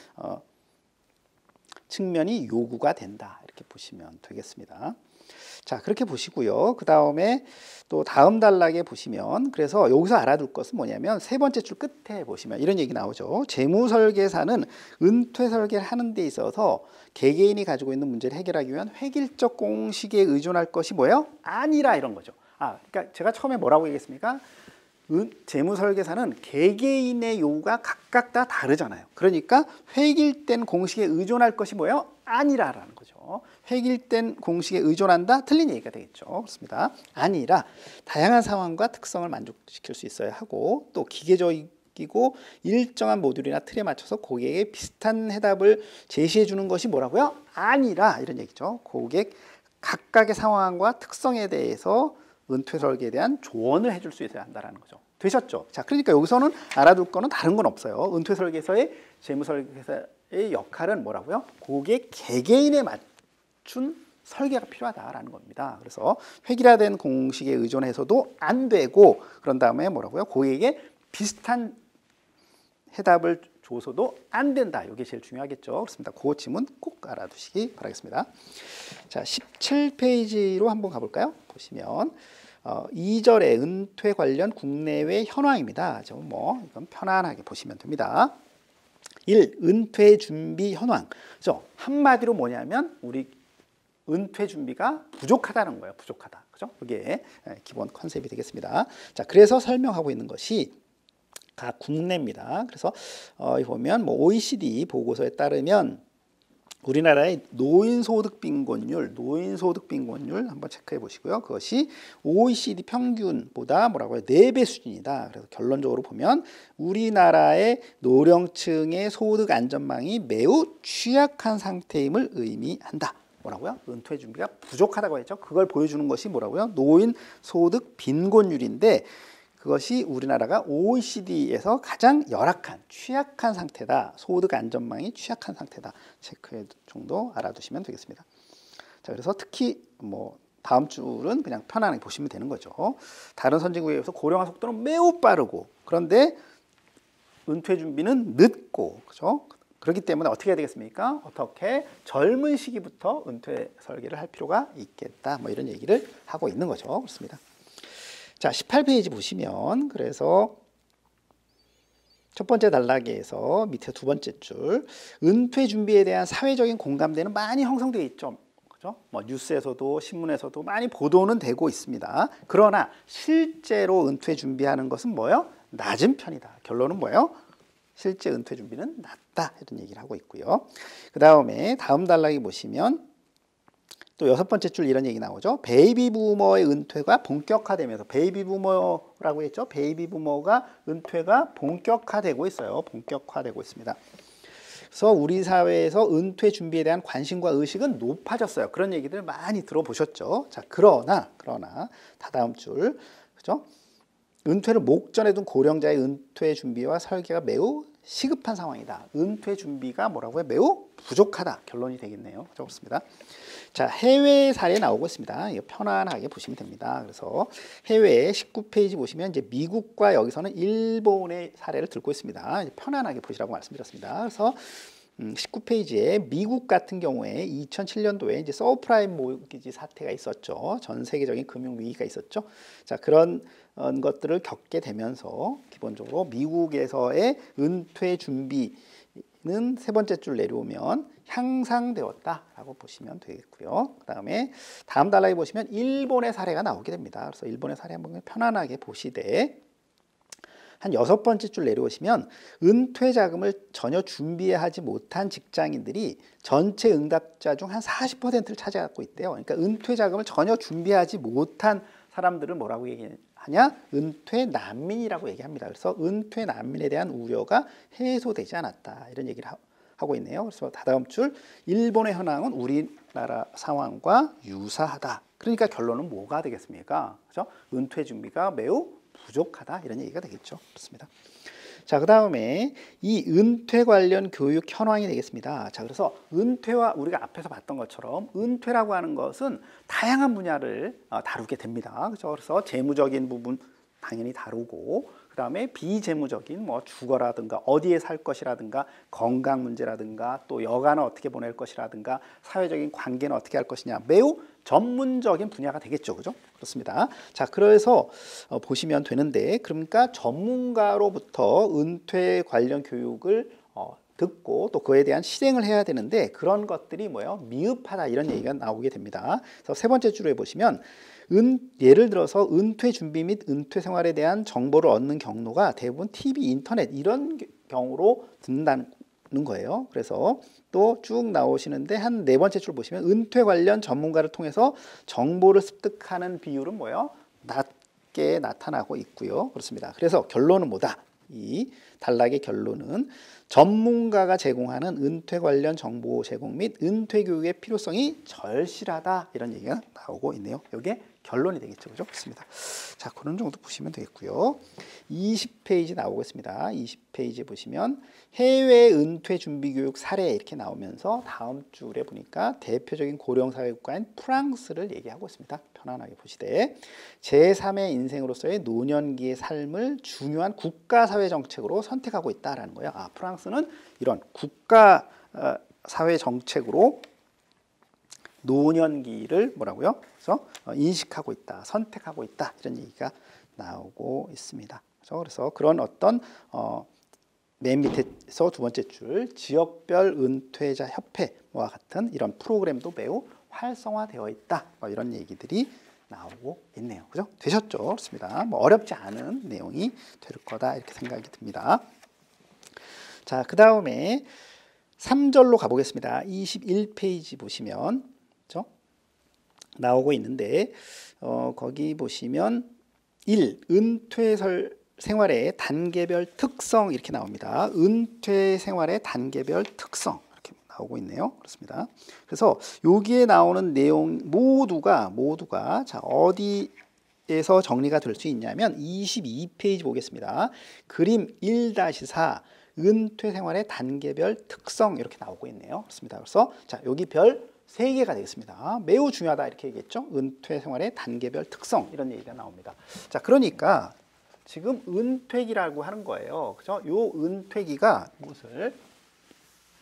측면이 요구가 된다. 이렇게 보시면 되겠습니다. 자, 그렇게 보시고요. 그 다음에 또 다음 단락에 보시면 그래서 여기서 알아둘 것은 뭐냐면 세 번째 줄 끝에 보시면 이런 얘기 나오죠. 재무설계사는 은퇴 설계를 하는 데 있어서 개개인이 가지고 있는 문제를 해결하기 위한 획일적 공식에 의존할 것이 뭐예요? 아니라 이런 거죠. 그러니까 제가 처음에 뭐라고 얘기했습니까? 재무설계사는 개개인의 요구가 각각 다 다르잖아요. 그러니까 획일된 공식에 의존할 것이 뭐예요? 아니라라는 거죠. 획일된 공식에 의존한다? 틀린 얘기가 되겠죠. 그렇습니다. 아니라 다양한 상황과 특성을 만족시킬 수 있어야 하고 또 기계적이고 일정한 모듈이나 틀에 맞춰서 고객에게 비슷한 해답을 제시해 주는 것이 뭐라고요? 아니라 이런 얘기죠. 고객 각각의 상황과 특성에 대해서 은퇴 설계에 대한 조언을 해줄 수 있어야 한다는 거죠. 되셨죠? 자, 그러니까 여기서는 알아둘 거는 다른 건 없어요. 은퇴 설계서의 재무설계사의 역할은 뭐라고요? 고객 개개인에 맞춘 설계가 필요하다라는 겁니다. 그래서 획일화된 공식에 의존해서도 안 되고 그런 다음에 뭐라고요? 고객에게 비슷한 해답을 줘서도 안 된다. 이게 제일 중요하겠죠. 그렇습니다. 그 지문 꼭 알아두시기 바라겠습니다. 자, 17페이지로 한번 가볼까요? 보시면 2절의 은퇴 관련 국내외 현황입니다. 이건 편안하게 보시면 됩니다. 1. 은퇴 준비 현황. 그죠? 한마디로 뭐냐면 우리 은퇴 준비가 부족하다는 거예요. 부족하다. 그죠? 이게 기본 컨셉이 되겠습니다. 자, 그래서 설명하고 있는 것이 각 국내입니다. 그래서 보면 뭐 OECD 보고서에 따르면 우리나라의 노인소득 빈곤율 한번 체크해 보시고요. 그것이 OECD 평균보다 뭐라고요? 4배 수준이다. 그래서 결론적으로 보면 우리나라의 노령층의 소득 안전망이 매우 취약한 상태임을 의미한다. 뭐라고요? 은퇴 준비가 부족하다고 했죠. 그걸 보여주는 것이 뭐라고요? 노인 소득 빈곤율인데 그것이 우리나라가 OECD에서 가장 열악한, 취약한 상태다. 소득 안전망이 취약한 상태다. 체크해 정도 알아두시면 되겠습니다. 자, 그래서 특히 다음 줄은 그냥 편안하게 보시면 되는 거죠. 다른 선진국에 비해서 고령화 속도는 매우 빠르고 그런데 은퇴 준비는 늦고 그죠? 그렇기 때문에 어떻게 해야 되겠습니까? 어떻게 젊은 시기부터 은퇴 설계를 할 필요가 있겠다. 이런 얘기를 하고 있는 거죠. 그렇습니다. 자, 18페이지 보시면 그래서 첫 번째 단락에서 밑에 두 번째 줄 은퇴 준비에 대한 사회적인 공감대는 많이 형성되어 있죠. 그죠? 뉴스에서도 신문에서도 많이 보도는 되고 있습니다. 그러나 실제로 은퇴 준비하는 것은 뭐예요? 낮은 편이다. 결론은 뭐예요? 실제 은퇴 준비는 낮다. 이런 얘기를 하고 있고요. 그 다음에 다음 단락에 보시면 또 여섯 번째 줄 이런 얘기 나오죠. 베이비 부머의 은퇴가 본격화되면서 베이비 부머라고 했죠. 베이비 부머가 은퇴가 본격화되고 있어요. 본격화되고 있습니다. 그래서 우리 사회에서 은퇴 준비에 대한 관심과 의식은 높아졌어요. 그런 얘기들 많이 들어보셨죠. 자, 그러나 다다음 줄 그죠? 은퇴를 목전에 둔 고령자의 은퇴 준비와 설계가 매우 시급한 상황이다. 은퇴 준비가 뭐라고요? 매우 부족하다. 결론이 되겠네요. 그렇습니다. 자, 해외 사례 나오고 있습니다. 이거 편안하게 보시면 됩니다. 그래서 해외 19페이지 보시면 이제 미국과 여기서는 일본의 사례를 들고 있습니다. 편안하게 보시라고 말씀드렸습니다. 그래서 19페이지에 미국 같은 경우에 2007년도에 이제 서브프라임 모기지 사태가 있었죠. 전 세계적인 금융 위기가 있었죠. 자, 그런 것들을 겪게 되면서 기본적으로 미국에서의 은퇴 준비 세 번째 줄 내려오면 향상되었다라고 보시면 되겠고요. 그다음에 다음 단락에 보시면 일본의 사례가 나오게 됩니다. 그래서 일본의 사례 한번 편안하게 보시되 한 6번째 줄 내려오시면 은퇴 자금을 전혀 준비하지 못한 직장인들이 전체 응답자 중 한 40%를 차지하고 있대요. 그러니까 은퇴 자금을 전혀 준비하지 못한 사람들을 뭐라고 얘기하냐? 은퇴 난민이라고 얘기합니다. 그래서 은퇴 난민에 대한 우려가 해소되지 않았다. 이런 얘기를 하고 있네요. 그래서 다다음 줄 일본의 현황은 우리나라 상황과 유사하다. 그러니까 결론은 뭐가 되겠습니까? 그죠? 은퇴 준비가 매우 부족하다 이런 얘기가 되겠죠. 그렇습니다. 자, 그다음에 이 은퇴 관련 교육 현황이 되겠습니다. 자, 그래서 은퇴와 우리가 앞에서 봤던 것처럼 은퇴라고 하는 것은 다양한 분야를 다루게 됩니다. 그렇죠? 그래서 재무적인 부분 당연히 다루고 그다음에 비재무적인 뭐 주거라든가 어디에 살 것이라든가 건강 문제라든가 또 여가는 어떻게 보낼 것이라든가 사회적인 관계는 어떻게 할 것이냐 매우 전문적인 분야가 되겠죠. 그죠? 그렇습니다. 자, 그래서 보시면 되는데 그러니까 전문가로부터 은퇴 관련 교육을 듣고 또 그에 대한 실행을 해야 되는데 그런 것들이 뭐예요? 미흡하다 이런 얘기가 나오게 됩니다. 그래서 세 번째 줄에 보시면 예를 들어서 은퇴 준비 및 은퇴 생활에 대한 정보를 얻는 경로가 대부분 TV, 인터넷 이런 경우로 듣는다는 거예요. 그래서 또 쭉 나오시는데 한 4번째 줄 보시면 은퇴 관련 전문가를 통해서 정보를 습득하는 비율은 뭐예요? 낮게 나타나고 있고요. 그렇습니다. 그래서 결론은 뭐다? 이 단락의 결론은 전문가가 제공하는 은퇴 관련 정보 제공 및 은퇴 교육의 필요성이 절실하다 이런 얘기가 나오고 있네요. 이게 결론이 되겠죠. 그죠? 그렇습니다. 자, 그런 정도 보시면 되겠고요. 20페이지 나오겠습니다. 20페이지 보시면 해외 은퇴 준비 교육 사례 이렇게 나오면서 다음 줄에 보니까 대표적인 고령사회 국가인 프랑스를 얘기하고 있습니다. 편안하게 보시되 제3의 인생으로서의 노년기의 삶을 중요한 국가사회 정책으로 선택하고 있다라는 거예요. 아, 프랑스는 이런 국가사회 정책으로 노년기를 뭐라고요? 그래서 인식하고 있다, 선택하고 있다 이런 얘기가 나오고 있습니다. 그래서 그런 어떤 맨 밑에서 두 번째 줄 지역별 은퇴자 협회와 같은 이런 프로그램도 매우 활성화되어 있다. 이런 얘기들이 나오고 있네요. 그죠? 되셨죠? 그렇습니다. 뭐 어렵지 않은 내용이 될 거다 이렇게 생각이 듭니다. 자, 그 다음에 3절로 가보겠습니다. 21페이지 보시면 그죠? 나오고 있는데 거기 보시면 1. 은퇴 생활의 단계별 특성 이렇게 나옵니다. 은퇴 생활의 단계별 특성 이렇게 나오고 있네요. 그렇습니다. 그래서 여기에 나오는 내용 모두가 자, 어디에서 정리가 될 수 있냐면 22페이지 보겠습니다. 그림 1-4 은퇴 생활의 단계별 특성 이렇게 나오고 있네요. 그렇습니다. 그래서 자, 여기 별 3개가 되겠습니다. 매우 중요하다 이렇게 얘기했죠. 은퇴 생활의 단계별 특성 이런 얘기가 나옵니다. 자, 그러니까 지금 은퇴기라고 하는 거예요. 그죠? 요 은퇴기가 무엇을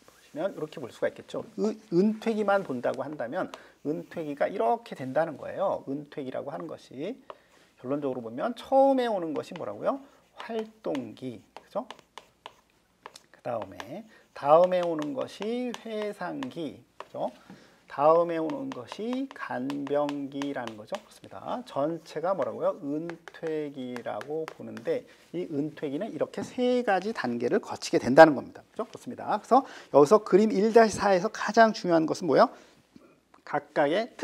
보시면 이렇게 볼 수가 있겠죠. 은퇴기만 본다고 한다면 은퇴기가 이렇게 된다는 거예요. 은퇴기라고 하는 것이 결론적으로 보면 처음에 오는 것이 뭐라고요? 활동기. 그죠? 다음에 오는 것이 회상기. 그죠? 다음에 오는 것이 간병기라는 거죠. 그렇습니다. 전체가 뭐라고요? 은퇴기라고 보는데 이 은퇴기는 이렇게 3가지 단계를 거치게 된다는 겁니다. 그렇죠? 그렇습니다. 그래서 여기서 그림 1-4에서 가장 중요한 것은 뭐예요? 각각의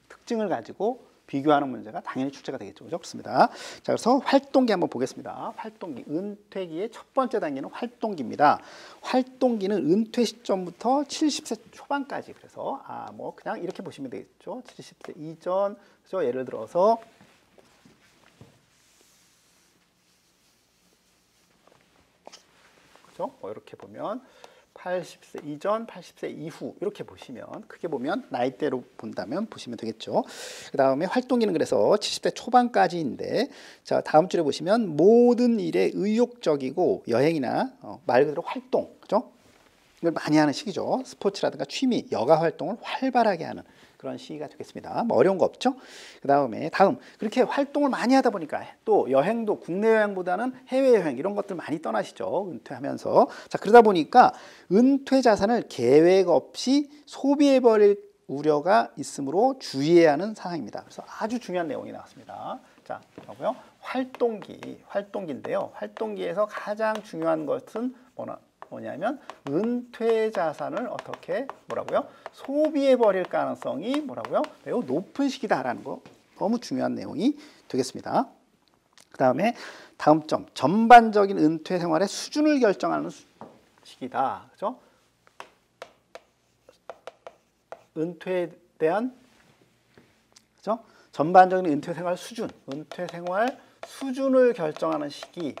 특징을 가지고 비교하는 문제가 당연히 출제가 되겠죠. 그렇죠? 그렇습니다. 자, 그래서 활동기 한번 보겠습니다. 활동기, 은퇴기의 첫 번째 단계는 활동기입니다. 활동기는 은퇴 시점부터 70세 초반까지. 그래서 뭐 그냥 이렇게 보시면 되겠죠. 70세 이전. 그래서 예를 들어서 그죠? 뭐 이렇게 보면 80세 이전, 80세 이후 이렇게 보시면 크게 보면 나이대로 본다면 보시면 되겠죠. 그 다음에 활동기는 그래서 70대 초반까지인데 자, 다음 줄에 보시면 모든 일에 의욕적이고 여행이나 말 그대로 활동, 그죠? 이걸 많이 하는 시기죠. 스포츠라든가 취미, 여가 활동을 활발하게 하는 그런 시기가 되겠습니다. 뭐 어려운 거 없죠? 다음 그렇게 활동을 많이 하다 보니까 또 여행도 국내 여행보다는 해외 여행 이런 것들 많이 떠나시죠. 은퇴하면서. 자, 그러다 보니까 은퇴 자산을 계획 없이 소비해 버릴 우려가 있으므로 주의해야 하는 사항입니다. 그래서 아주 중요한 내용이 나왔습니다. 자, 뭐고요? 활동기인데요. 활동기에서 가장 중요한 것은 뭐냐면 은퇴 자산을 어떻게 뭐라고요? 소비해 버릴 가능성이 뭐라고요? 매우 높은 시기다라는 거 너무 중요한 내용이 되겠습니다. 다음 점 전반적인 은퇴 생활의 수준을 결정하는 시기다. 그죠? 은퇴에 대한 그죠? 전반적인 은퇴 생활 수준을 결정하는 시기.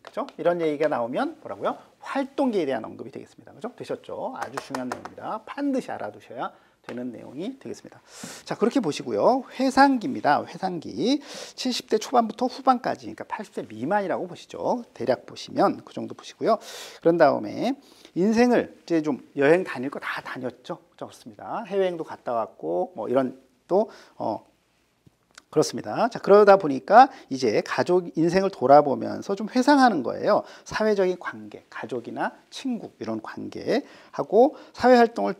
그죠? 이런 얘기가 나오면 뭐라고요? 활동기에 대한 언급이 되겠습니다. 그죠? 되셨죠? 아주 중요한 내용입니다. 반드시 알아두셔야 되는 내용이 되겠습니다. 자, 그렇게 보시고요. 회상기입니다. 회상기. 70대 초반부터 후반까지, 그러니까 80세 미만이라고 보시죠. 대략 보시면 그 정도 보시고요. 그런 다음에 인생을 이제 좀 여행 다닐 거 다 다녔죠. 그렇습니다. 해외여행도 갔다 왔고, 뭐 이런 또, 그렇습니다. 자, 그러다 보니까 이제 가족 인생을 돌아보면서 좀 회상하는 거예요. 사회적인 관계, 가족이나 친구 이런 관계하고 사회 활동을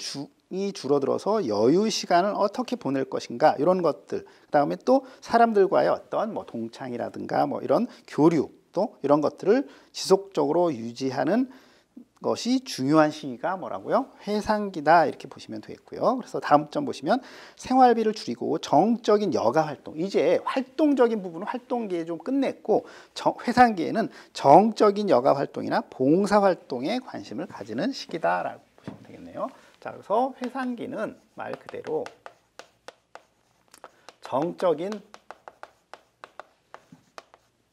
줄어들어서 여유 시간을 어떻게 보낼 것인가 이런 것들. 그다음에 또 사람들과의 어떤 뭐 동창이라든가 뭐 이런 교류 또 이런 것들을 지속적으로 유지하는 것이 중요한 시기가 뭐라고요? 회상기다 이렇게 보시면 되겠고요. 그래서 다음 점 보시면 생활비를 줄이고 정적인 여가 활동. 이제 활동적인 부분은 활동기에 좀 끝냈고 회상기에는 정적인 여가 활동이나 봉사 활동에 관심을 가지는 시기다라고 보시면 되겠네요. 자, 그래서 회상기는 말 그대로 정적인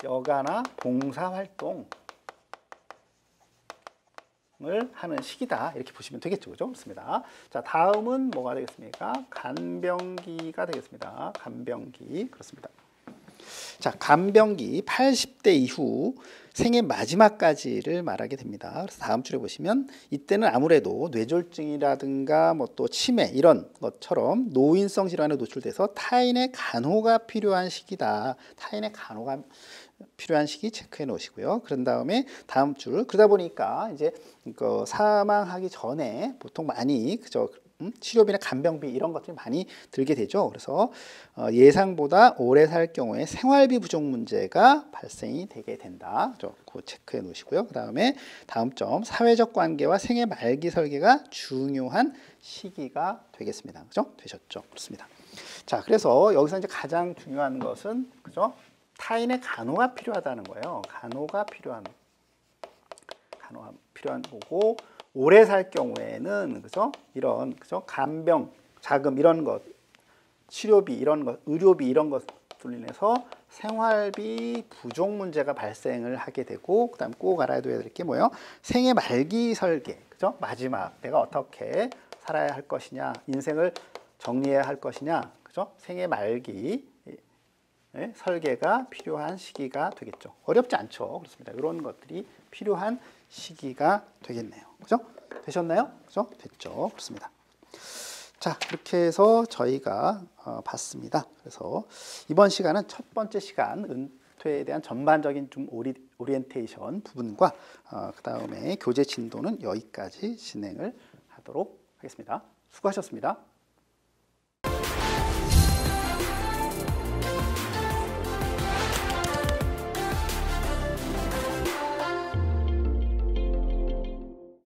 여가나 봉사 활동 을 하는 시기다 이렇게 보시면 되겠죠. 그죠? 그렇습니다. 자, 다음은 뭐가 되겠습니까? 간병기가 되겠습니다. 간병기. 그렇습니다. 자, 간병기 80대 이후 생애 마지막까지를 말하게 됩니다. 그래서 다음 줄에 보시면 이때는 아무래도 뇌졸중이라든가 뭐 또 치매 이런 것처럼 노인성 질환에 노출돼서 타인의 간호가 필요한 시기다. 타인의 간호가 필요한 시기 체크해 놓으시고요. 그런 다음에 다음 줄 그러다 보니까 이제 사망하기 전에 보통 많이 그저 치료비나 간병비 이런 것들이 많이 들게 되죠. 그래서 예상보다 오래 살 경우에 생활비 부족 문제가 발생이 되게 된다. 그 체크해 놓으시고요. 그 다음에 다음 점 사회적 관계와 생애 말기 설계가 중요한 시기가 되겠습니다. 그죠? 되셨죠? 그렇습니다. 자, 그래서 여기서 이제 가장 중요한 것은 그죠? 타인의 간호가 필요하다는 거예요. 간호가 필요한 거고 오래 살 경우에는 그죠? 이런 그죠? 간병, 자금 이런 것, 치료비 이런 것, 의료비 이런 것들로 인해서 생활비 부족 문제가 발생을 하게 되고 그다음 꼭 알아둬야 될 게 뭐예요? 생애 말기 설계, 그죠? 마지막 내가 어떻게 살아야 할 것이냐, 인생을 정리해야 할 것이냐, 그죠? 생애 말기 설계가 필요한 시기가 되겠죠. 어렵지 않죠. 그렇습니다. 이런 것들이 필요한 시기가 되겠네요. 그죠? 되셨나요? 그죠? 됐죠. 그렇습니다. 자, 그렇게 해서 저희가 봤습니다. 그래서 이번 시간은 첫 번째 시간 은퇴에 대한 전반적인 좀 오리엔테이션 부분과 그 다음에 교재 진도는 여기까지 진행을 하도록 하겠습니다. 수고하셨습니다.